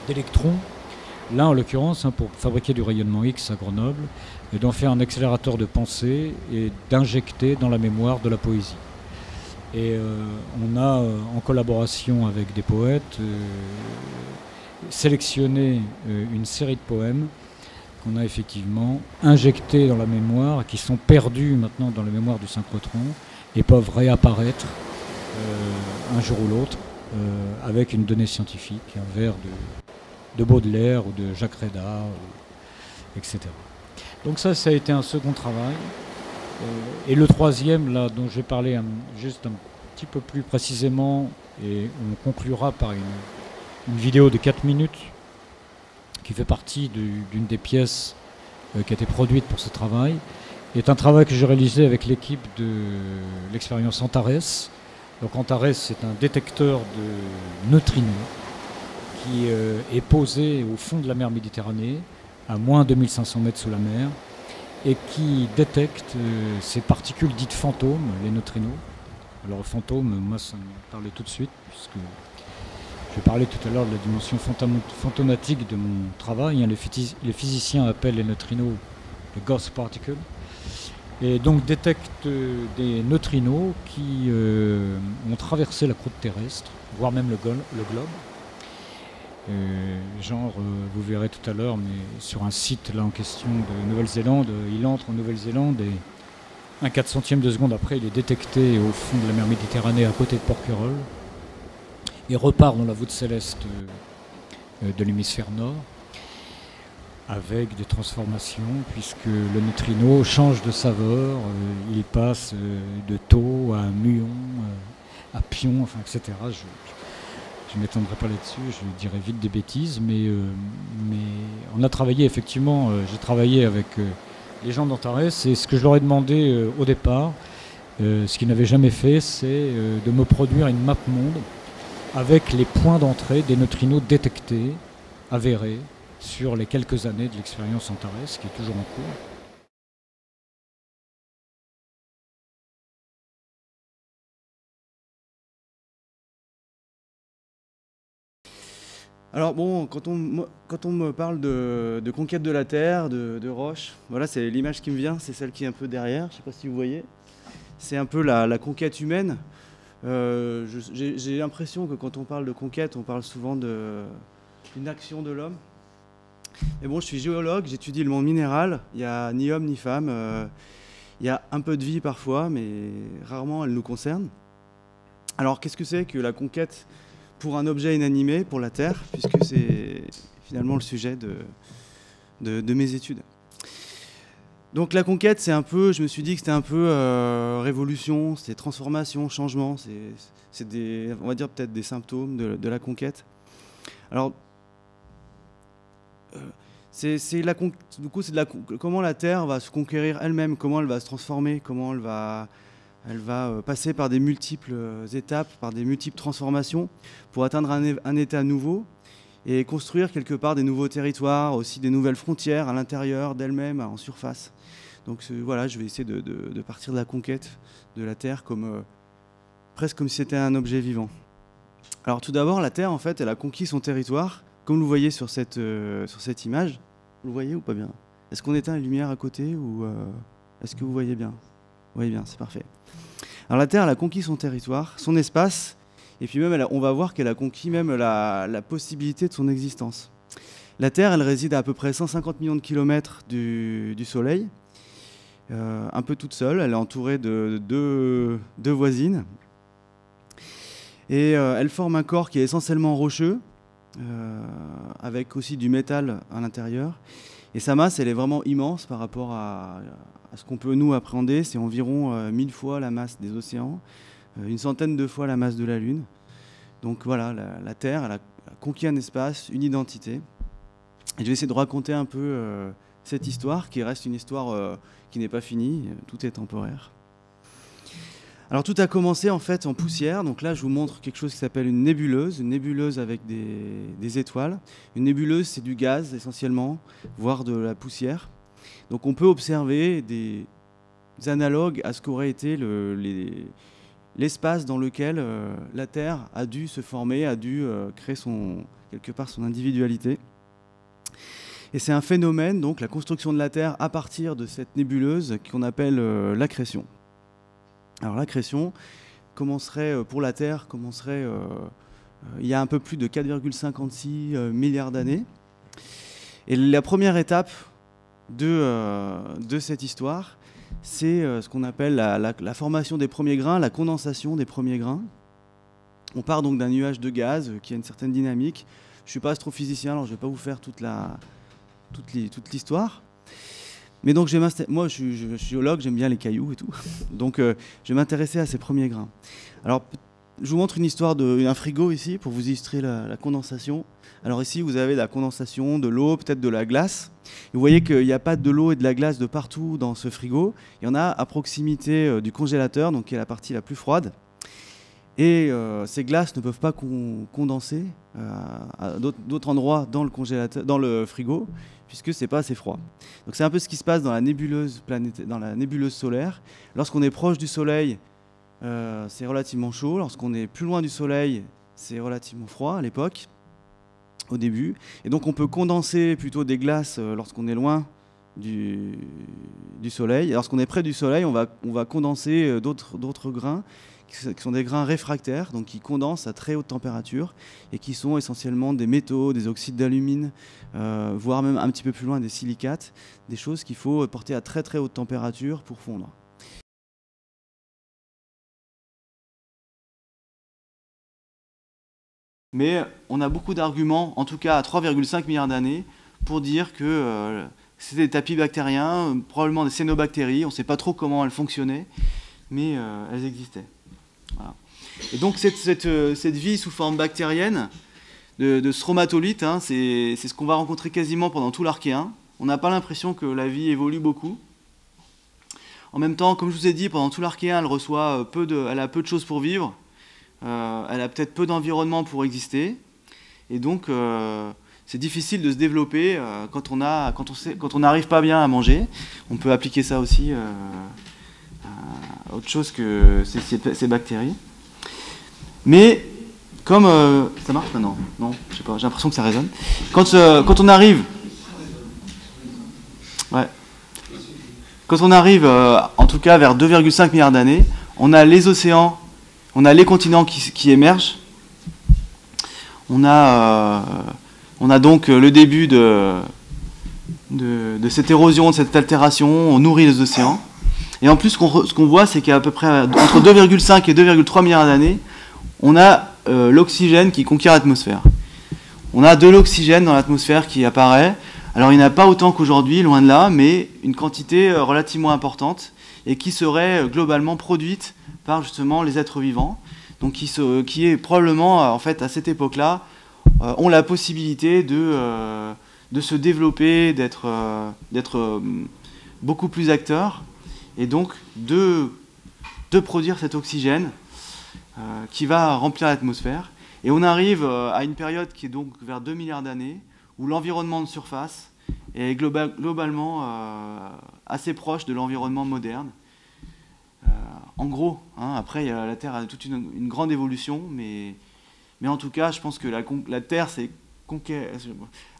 d'électrons, là en l'occurrence, hein, pour fabriquer du rayonnement X à Grenoble, d'en faire un accélérateur de pensée et d'injecter dans la mémoire de la poésie. Et on a, en collaboration avec des poètes, sélectionné une série de poèmes qu'on a effectivement injectés dans la mémoire, qui sont perdus maintenant dans la mémoire du synchrotron et peuvent réapparaître un jour ou l'autre avec une donnée scientifique, un vers de Baudelaire ou de Jacques Rédard, etc. Donc ça a été un second travail. Et le troisième, là, dont je vais parler juste un petit peu plus précisément, et on conclura par une vidéo de 4 minutes qui fait partie d'une des pièces qui a été produite pour ce travail, est un travail que j'ai réalisé avec l'équipe de l'expérience Antares. Donc Antares, c'est un détecteur de neutrinos qui est posé au fond de la mer Méditerranée, à moins 2500 mètres sous la mer, et qui détecte ces particules dites fantômes, les neutrinos. Alors fantômes, moi ça me parlait tout de suite, puisque je parlais tout à l'heure de la dimension fantomatique de mon travail. Hein. Les physiciens appellent les neutrinos les ghost particles, et donc détectent des neutrinos qui ont traversé la croûte terrestre, voire même le globe. Vous verrez tout à l'heure, mais sur un site là en question de Nouvelle-Zélande, il entre en Nouvelle-Zélande et un 400e de seconde après, il est détecté au fond de la mer Méditerranée à côté de Porquerolles et repart dans la voûte céleste de l'hémisphère nord avec des transformations, puisque le neutrino change de saveur, il passe de tau à muon, à pion, enfin, etc. Je ne m'étendrai pas là-dessus, je dirais vite des bêtises, mais on a travaillé effectivement, j'ai travaillé avec les gens d'Antares, et ce que je leur ai demandé au départ, ce qu'ils n'avaient jamais fait, c'est de me produire une map monde avec les points d'entrée des neutrinos détectés, avérés, sur les quelques années de l'expérience Antares, qui est toujours en cours. Alors bon, quand on me parle de conquête de la Terre, de roches, voilà, c'est l'image qui me vient, c'est celle qui est un peu derrière, je ne sais pas si vous voyez. C'est un peu la conquête humaine. J'ai l'impression que quand on parle de conquête, on parle souvent d'une action de l'homme. Mais bon, je suis géologue, j'étudie le monde minéral, il n'y a ni homme ni femme, il y a un peu de vie parfois, mais rarement elle nous concerne. Alors qu'est-ce que c'est que la conquête pour un objet inanimé, pour la Terre, puisque c'est finalement le sujet de mes études. Donc la conquête, c'est un peu, je me suis dit que c'était un peu révolution, c'était transformation, changement, c'est on va dire peut-être des symptômes de la conquête. Alors, du coup, c'est comment la Terre va se conquérir elle-même, comment elle va se transformer, comment elle va passer par des multiples étapes, par des multiples transformations pour atteindre un état nouveau et construire quelque part des nouveaux territoires, aussi des nouvelles frontières à l'intérieur d'elle-même, en surface. Donc voilà, je vais essayer de partir de la conquête de la Terre presque comme si c'était un objet vivant. Alors tout d'abord, la Terre, en fait, elle a conquis son territoire, comme vous le voyez sur cette image. Vous le voyez ou pas bien? Est-ce qu'on éteint la lumière à côté ou est-ce que vous voyez bien? Vous voyez bien, c'est parfait. Alors la Terre, elle a conquis son territoire, son espace, et puis même, on va voir qu'elle a conquis même la possibilité de son existence. La Terre, elle réside à peu près 150 millions de kilomètres du Soleil, un peu toute seule, elle est entourée de deux voisines, et elle forme un corps qui est essentiellement rocheux, avec aussi du métal à l'intérieur, et sa masse, elle est vraiment immense par rapport à ce qu'on peut nous appréhender. C'est environ 1000 fois la masse des océans, une centaine de fois la masse de la Lune. Donc voilà, la Terre, elle a conquis un espace, une identité. Et je vais essayer de raconter un peu cette histoire qui reste une histoire qui n'est pas finie, tout est temporaire. Alors tout a commencé en fait en poussière, donc là je vous montre quelque chose qui s'appelle une nébuleuse avec des étoiles. Une nébuleuse c'est du gaz essentiellement, voire de la poussière. Donc on peut observer des analogues à ce qu'aurait été l'espace dans lequel la Terre a dû se former, a dû créer quelque part son individualité. Et c'est un phénomène, donc la construction de la Terre à partir de cette nébuleuse qu'on appelle l'accrétion. Alors l'accrétion commencerait pour la Terre, il y a un peu plus de 4,56 milliards d'années. Et la première étape de cette histoire, c'est ce qu'on appelle la formation des premiers grains, la condensation des premiers grains. On part donc d'un nuage de gaz qui a une certaine dynamique. Je ne suis pas astrophysicien, alors je ne vais pas vous faire toute l'histoire. Mais donc moi je suis géologue, j'aime bien les cailloux et tout. Donc je vais m'intéresser à ces premiers grains. Alors je vous montre une histoire d'un frigo ici pour vous illustrer la condensation. Alors ici vous avez la condensation, de l'eau, peut-être de la glace. Et vous voyez qu'il n'y a pas de l'eau et de la glace de partout dans ce frigo. Il y en a à proximité du congélateur, donc qui est la partie la plus froide. Et ces glaces ne peuvent pas condenser à d'autres endroits dans le congélateur, dans le frigo, puisque c'est pas assez froid. Donc c'est un peu ce qui se passe dans la nébuleuse solaire. Lorsqu'on est proche du Soleil, c'est relativement chaud. Lorsqu'on est plus loin du Soleil, c'est relativement froid à l'époque, au début. Et donc on peut condenser plutôt des glaces lorsqu'on est loin du Soleil. Et lorsqu'on est près du Soleil, on va condenser d'autres grains qui sont des grains réfractaires, donc qui condensent à très haute température et qui sont essentiellement des métaux, des oxydes d'alumine, voire même un petit peu plus loin des silicates, des choses qu'il faut porter à très très haute température pour fondre. Mais on a beaucoup d'arguments, en tout cas à 3,5 milliards d'années, pour dire que c'était des tapis bactériens, probablement des cyanobactéries, on ne sait pas trop comment elles fonctionnaient, mais elles existaient. Voilà. Et donc cette vie sous forme bactérienne de stromatolithes, hein, c'est ce qu'on va rencontrer quasiment pendant tout l'Archéen. On n'a pas l'impression que la vie évolue beaucoup. En même temps, comme je vous ai dit, pendant tout l'Archéen, elle a peu de choses pour vivre. Elle a peut-être peu d'environnement pour exister. Et donc, c'est difficile de se développer quand on n'arrive pas bien à manger. On peut appliquer ça aussi à autre chose que ces bactéries. Mais, comme... ça marche maintenant? Non, je sais pas, j'ai l'impression que ça résonne. Quand on arrive... Ouais. Quand on arrive, en tout cas, vers 2,5 milliards d'années, on a les océans, on a les continents qui émergent. On a donc le début de cette érosion, de cette altération. On nourrit les océans. Et en plus, ce qu'on voit, c'est qu'à peu près entre 2,5 et 2,3 milliards d'années, on a l'oxygène qui conquiert l'atmosphère. On a de l'oxygène dans l'atmosphère qui apparaît. Alors il n'y en a pas autant qu'aujourd'hui, loin de là, mais une quantité relativement importante et qui serait globalement produite par justement les êtres vivants. Donc qui est probablement, en fait, à cette époque-là, ont la possibilité de se développer, d'être beaucoup plus acteurs, et donc de produire cet oxygène qui va remplir l'atmosphère. Et on arrive à une période qui est donc vers 2 milliards d'années, où l'environnement de surface est globalement assez proche de l'environnement moderne. En gros, hein, après la Terre a toute une grande évolution, mais en tout cas, je pense que la Terre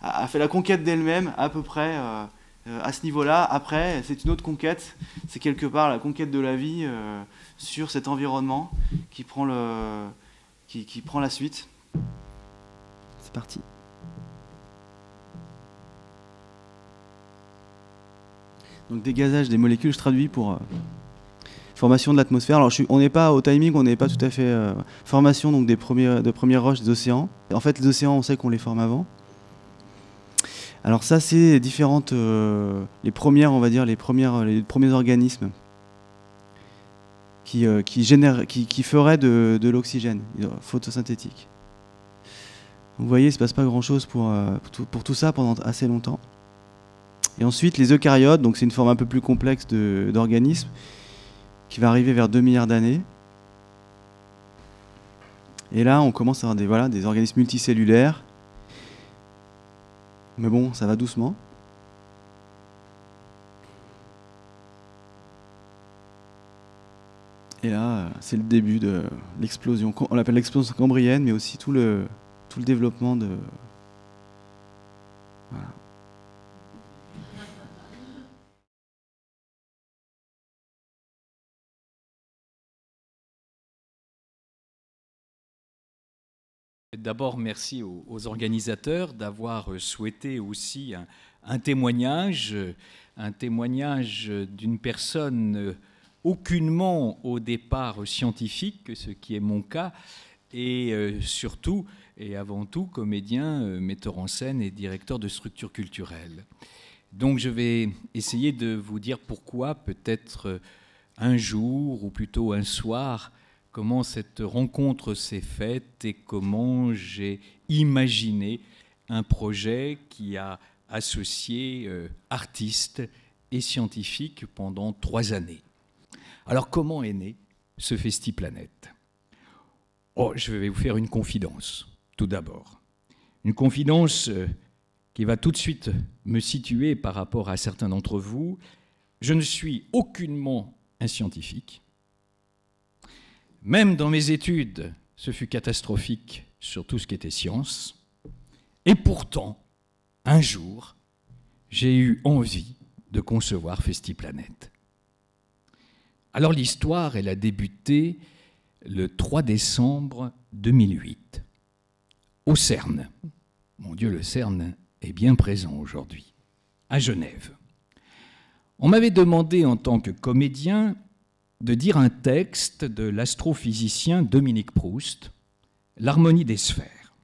a fait la conquête d'elle-même à peu près à ce niveau-là. Après, c'est une autre conquête, c'est quelque part la conquête de la vie sur cet environnement qui prend la suite. C'est parti. Donc dégazage des molécules, je traduis pour formation de l'atmosphère. Alors on n'est pas au timing, on n'est pas tout à fait formation donc de premières roches des océans. En fait, les océans, on sait qu'on les forme avant. Alors ça, c'est différentes les premiers organismes qui feraient de l'oxygène photosynthétique. Vous voyez, il ne se passe pas grand-chose pour tout ça pendant assez longtemps. Et ensuite, les eucaryotes, donc c'est une forme un peu plus complexe d'organisme qui va arriver vers 2 milliards d'années. Et là, on commence à avoir des organismes multicellulaires. Mais bon, ça va doucement. Et là, c'est le début de l'explosion. On l'appelle l'explosion cambrienne, mais aussi tout le développement de... Voilà. D'abord, merci aux organisateurs d'avoir souhaité aussi un témoignage d'une personne aucunement au départ scientifique, ce qui est mon cas, et surtout et avant tout comédien, metteur en scène et directeur de structures culturelles. Donc je vais essayer de vous dire pourquoi, peut-être un jour, ou plutôt un soir, comment cette rencontre s'est faite et comment j'ai imaginé un projet qui a associé artistes et scientifiques pendant 3 années. Alors comment est né ce Festiplanète ? Oh, je vais vous faire une confidence, tout d'abord. Une confidence qui va tout de suite me situer par rapport à certains d'entre vous. Je ne suis aucunement un scientifique. Même dans mes études, ce fut catastrophique sur tout ce qui était science. Et pourtant, un jour, j'ai eu envie de concevoir Festiplanète. Alors l'histoire, elle a débuté le 3 décembre 2008, au CERN. Mon Dieu, le CERN est bien présent aujourd'hui, à Genève. On m'avait demandé en tant que comédien de dire un texte de l'astrophysicien Dominique Proust, L'harmonie des sphères.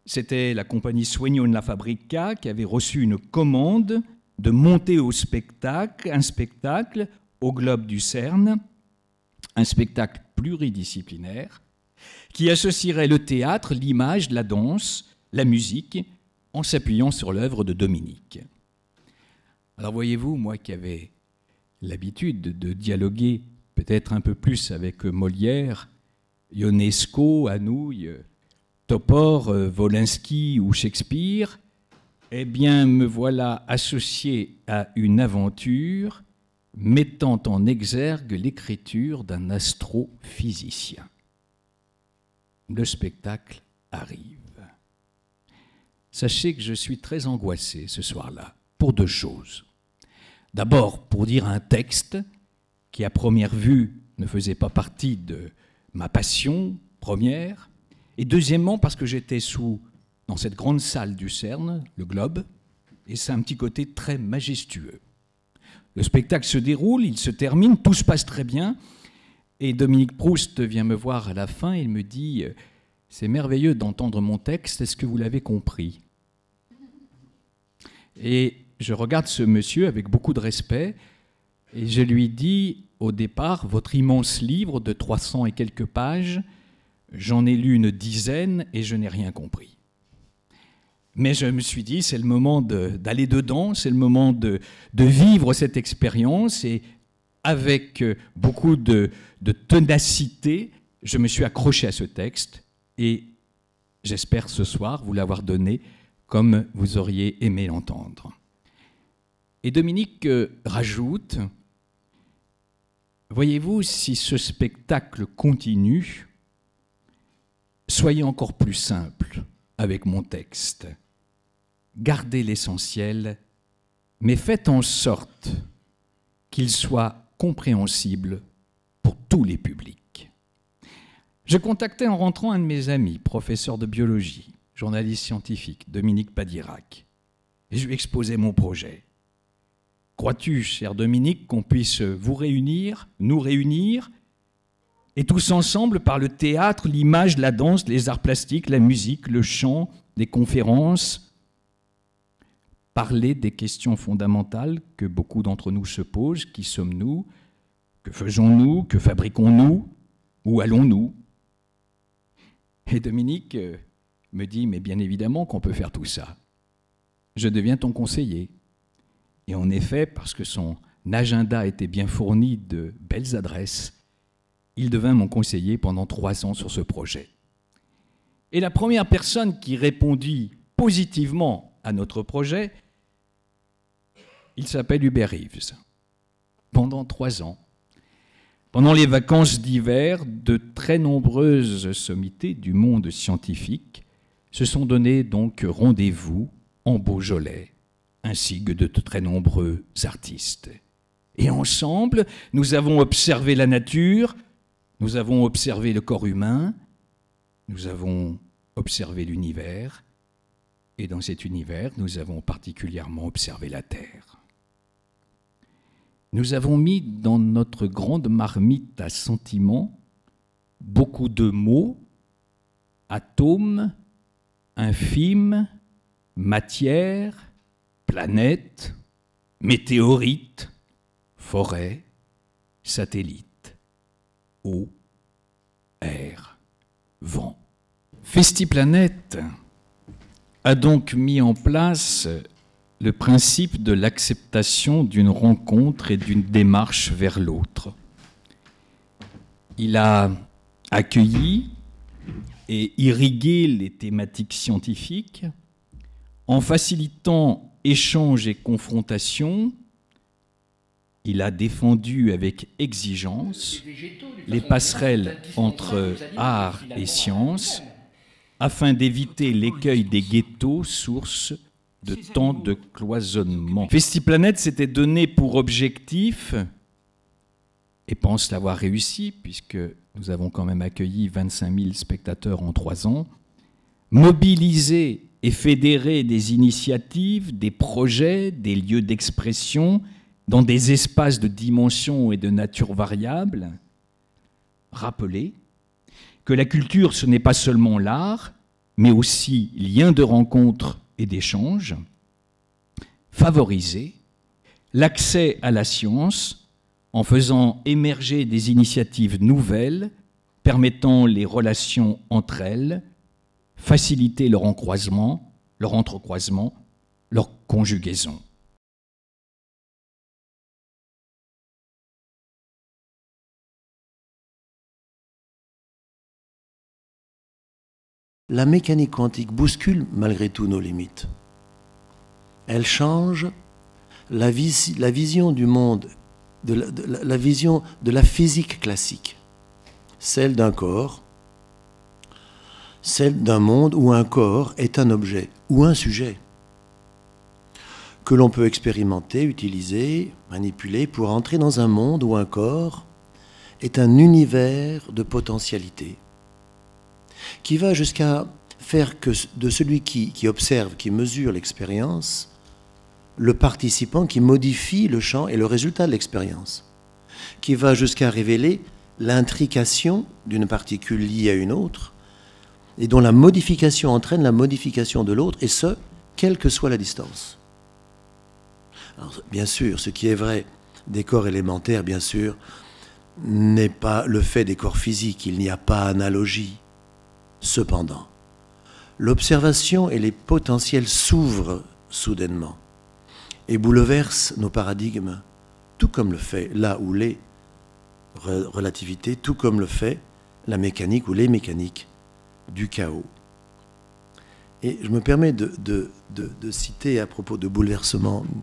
C'était la compagnie Sueño en la Fábrica qui avait reçu une commande de monter un spectacle au globe du CERN, un spectacle pluridisciplinaire qui associerait le théâtre, l'image, la danse, la musique, en s'appuyant sur l'œuvre de Dominique. Alors voyez-vous, moi qui avais l'habitude de dialoguer peut-être un peu plus avec Molière, Ionesco, Anouilh, Topor, Wolinski ou Shakespeare, eh bien me voilà associé à une aventure mettant en exergue l'écriture d'un astrophysicien. Le spectacle arrive. Sachez que je suis très angoissé ce soir-là, pour 2 choses. D'abord, pour dire un texte qui, à première vue, ne faisait pas partie de ma passion première, et deuxièmement, parce que j'étais dans cette grande salle du CERN, le Globe, et c'est un petit côté très majestueux. Le spectacle se déroule, il se termine, tout se passe très bien, et Dominique Proust vient me voir à la fin, et il me dit « C'est merveilleux d'entendre mon texte, est-ce que vous l'avez compris ?» Et je regarde ce monsieur avec beaucoup de respect et je lui dis au départ, votre immense livre de 300 et quelques pages, j'en ai lu une dizaine et je n'ai rien compris. Mais je me suis dit, c'est le moment d'aller dedans, c'est le moment de vivre cette expérience et avec beaucoup de ténacité, je me suis accroché à ce texte et j'espère ce soir vous l'avoir donné comme vous auriez aimé l'entendre. Et Dominique rajoute, voyez-vous, si ce spectacle continue, soyez encore plus simple avec mon texte. Gardez l'essentiel, mais faites en sorte qu'il soit compréhensible pour tous les publics. Je contactais en rentrant un de mes amis, professeur de biologie, journaliste scientifique, Dominique Padirac, et je lui exposais mon projet. Crois-tu, cher Dominique, qu'on puisse vous réunir, nous réunir, et tous ensemble, par le théâtre, l'image, la danse, les arts plastiques, la musique, le chant, des conférences, parler des questions fondamentales que beaucoup d'entre nous se posent, qui sommes-nous, que faisons-nous, que fabriquons-nous, où allons-nous? Et Dominique me dit, mais bien évidemment qu'on peut faire tout ça. Je deviens ton conseiller. Et en effet, parce que son agenda était bien fourni de belles adresses, il devint mon conseiller pendant 3 ans sur ce projet. Et la première personne qui répondit positivement à notre projet, il s'appelle Hubert Reeves. Pendant 3 ans, pendant les vacances d'hiver, de très nombreuses sommités du monde scientifique se sont donné donc rendez-vous en Beaujolais, ainsi que de très nombreux artistes. Et ensemble, nous avons observé la nature, nous avons observé le corps humain, nous avons observé l'univers, et dans cet univers, nous avons particulièrement observé la Terre. Nous avons mis dans notre grande marmite à sentiments beaucoup de mots, atomes, infimes, matière, planète, météorite, forêt, satellite, eau, air, vent. Festiplanète a donc mis en place le principe de l'acceptation d'une rencontre et d'une démarche vers l'autre. Il a accueilli et irrigué les thématiques scientifiques en facilitant échanges et confrontations. Il a défendu avec exigence les passerelles entre art et science afin d'éviter l'écueil des ghettos, source de tant de cloisonnement. Festiplanète s'était donné pour objectif, et pense l'avoir réussi, puisque nous avons quand même accueilli 25 000 spectateurs en 3 ans, mobiliser et fédérer des initiatives, des projets, des lieux d'expression dans des espaces de dimension et de nature variables. Rappeler que la culture, ce n'est pas seulement l'art, mais aussi lien de rencontre et d'échange. Favoriser l'accès à la science en faisant émerger des initiatives nouvelles permettant les relations entre elles, faciliter leur entrecroisement, leur conjugaison. La mécanique quantique bouscule malgré tout nos limites. Elle change la vision du monde, la vision de la physique classique, celle d'un corps, celle d'un monde où un corps est un objet ou un sujet que l'on peut expérimenter, utiliser, manipuler pour entrer dans un monde où un corps est un univers de potentialité qui va jusqu'à faire que de celui qui observe, qui mesure l'expérience, le participant qui modifie le champ et le résultat de l'expérience, qui va jusqu'à révéler l'intrication d'une particule liée à une autre, et dont la modification entraîne la modification de l'autre, et ce, quelle que soit la distance. Alors, bien sûr, ce qui est vrai des corps élémentaires, bien sûr, n'est pas le fait des corps physiques, il n'y a pas analogie. Cependant, l'observation et les potentiels s'ouvrent soudainement et bouleversent nos paradigmes, tout comme le fait la ou les relativités, tout comme le fait la mécanique ou les mécaniques du chaos. Et je me permets de citer à propos de bouleversement une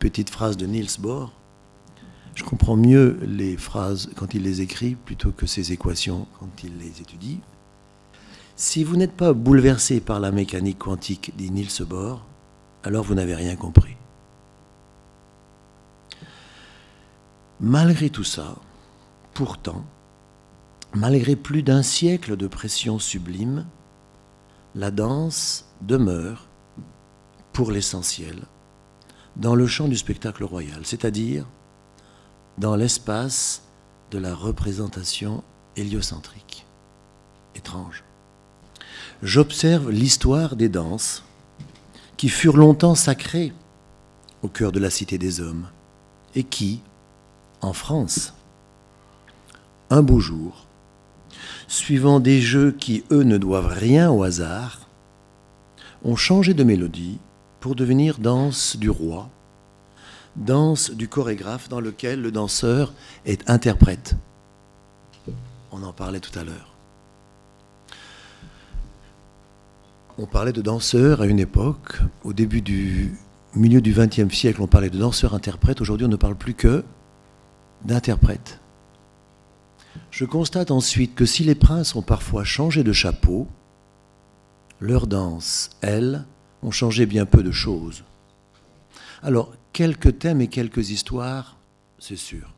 petite phrase de Niels Bohr. Je comprends mieux les phrases quand il les écrit plutôt que ses équations quand il les étudie. Si vous n'êtes pas bouleversé par la mécanique quantique, dit Niels Bohr, alors vous n'avez rien compris. Malgré tout ça, pourtant, malgré plus d'un siècle de pression sublime, la danse demeure, pour l'essentiel, dans le champ du spectacle royal, c'est-à-dire dans l'espace de la représentation héliocentrique. Étrange. J'observe l'histoire des danses qui furent longtemps sacrées au cœur de la cité des hommes et qui, en France, un beau jour, suivant des jeux qui, eux, ne doivent rien au hasard, ont changé de mélodie pour devenir danse du roi, danse du chorégraphe dans lequel le danseur est interprète. On en parlait tout à l'heure. On parlait de danseurs à une époque, au milieu du XXe siècle, on parlait de danseurs-interprètes. Aujourd'hui, on ne parle plus que d'interprètes. Je constate ensuite que si les princes ont parfois changé de chapeau, leurs danses, elles, ont changé bien peu de choses. Alors, quelques thèmes et quelques histoires, c'est sûr.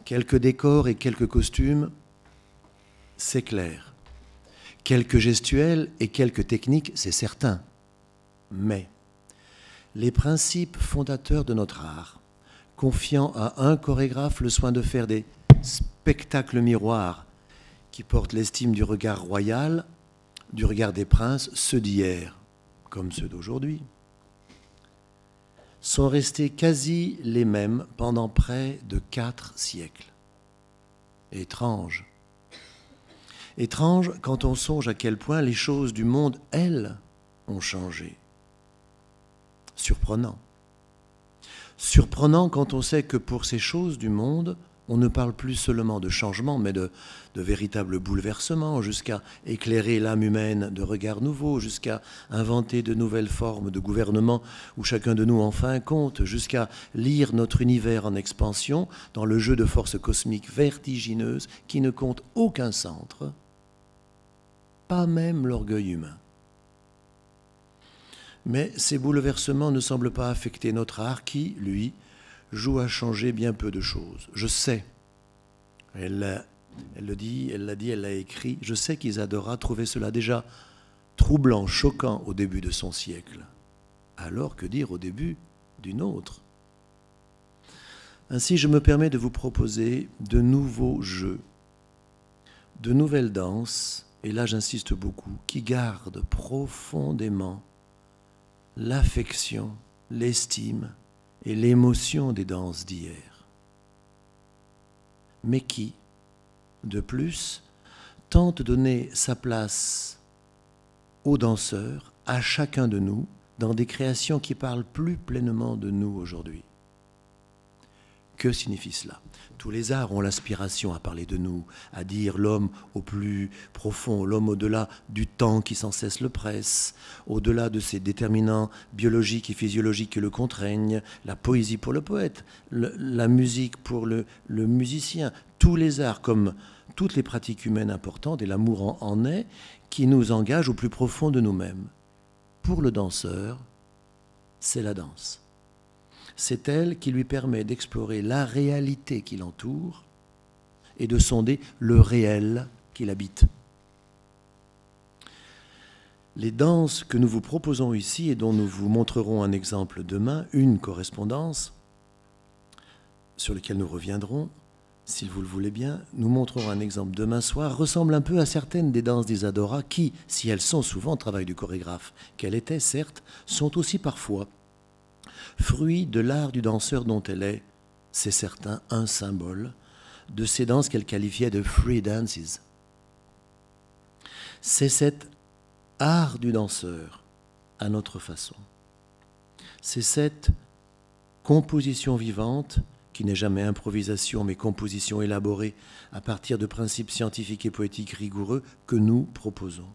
Quelques décors et quelques costumes, c'est clair. Quelques gestuels et quelques techniques, c'est certain. Mais les principes fondateurs de notre art, confiant à un chorégraphe le soin de faire des spectacles miroirs qui portent l'estime du regard royal, du regard des princes, ceux d'hier comme ceux d'aujourd'hui, sont restés quasi les mêmes pendant près de 4 siècles. Étrange. Étrange quand on songe à quel point les choses du monde, elles, ont changé. Surprenant. Surprenant quand on sait que pour ces choses du monde, on ne parle plus seulement de changement, mais de véritables bouleversements, jusqu'à éclairer l'âme humaine de regards nouveaux, jusqu'à inventer de nouvelles formes de gouvernement où chacun de nous enfin compte, jusqu'à lire notre univers en expansion dans le jeu de forces cosmiques vertigineuses qui ne comptent aucun centre, pas même l'orgueil humain. Mais ces bouleversements ne semblent pas affecter notre art qui, lui, joue à changer bien peu de choses. Je sais, elle l'a dit, elle l'a écrit, je sais qu'Isadora trouvait cela déjà troublant, choquant au début de son siècle. Alors que dire au début du nôtre? Ainsi, je me permets de vous proposer de nouveaux jeux, de nouvelles danses, et là j'insiste beaucoup, qui gardent profondément l'affection, l'estime et l'émotion des danses d'hier. Mais qui, de plus, tente de donner sa place aux danseurs, à chacun de nous, dans des créations qui parlent plus pleinement de nous aujourd'hui. Que signifie cela? Tous les arts ont l'aspiration à parler de nous, à dire l'homme au plus profond, l'homme au-delà du temps qui sans cesse le presse, au-delà de ces déterminants biologiques et physiologiques qui le contraignent, la poésie pour le poète, la musique pour le musicien, tous les arts comme toutes les pratiques humaines importantes, et l'amour en est, qui nous engagent au plus profond de nous-mêmes. Pour le danseur, c'est la danse. C'est elle qui lui permet d'explorer la réalité qui l'entoure et de sonder le réel qui l'habite. Les danses que nous vous proposons ici et dont nous vous montrerons un exemple demain, une correspondance sur laquelle nous reviendrons, si vous le voulez bien, nous montrerons un exemple demain soir, ressemblent un peu à certaines des danses d'Isadora qui, si elles sont souvent travail du chorégraphe qu'elle était, certes, sont aussi parfois fruit de l'art du danseur dont elle est, c'est certain, un symbole de ces danses qu'elle qualifiait de free dances. C'est cet art du danseur à notre façon. C'est cette composition vivante, qui n'est jamais improvisation mais composition élaborée à partir de principes scientifiques et poétiques rigoureux, que nous proposons.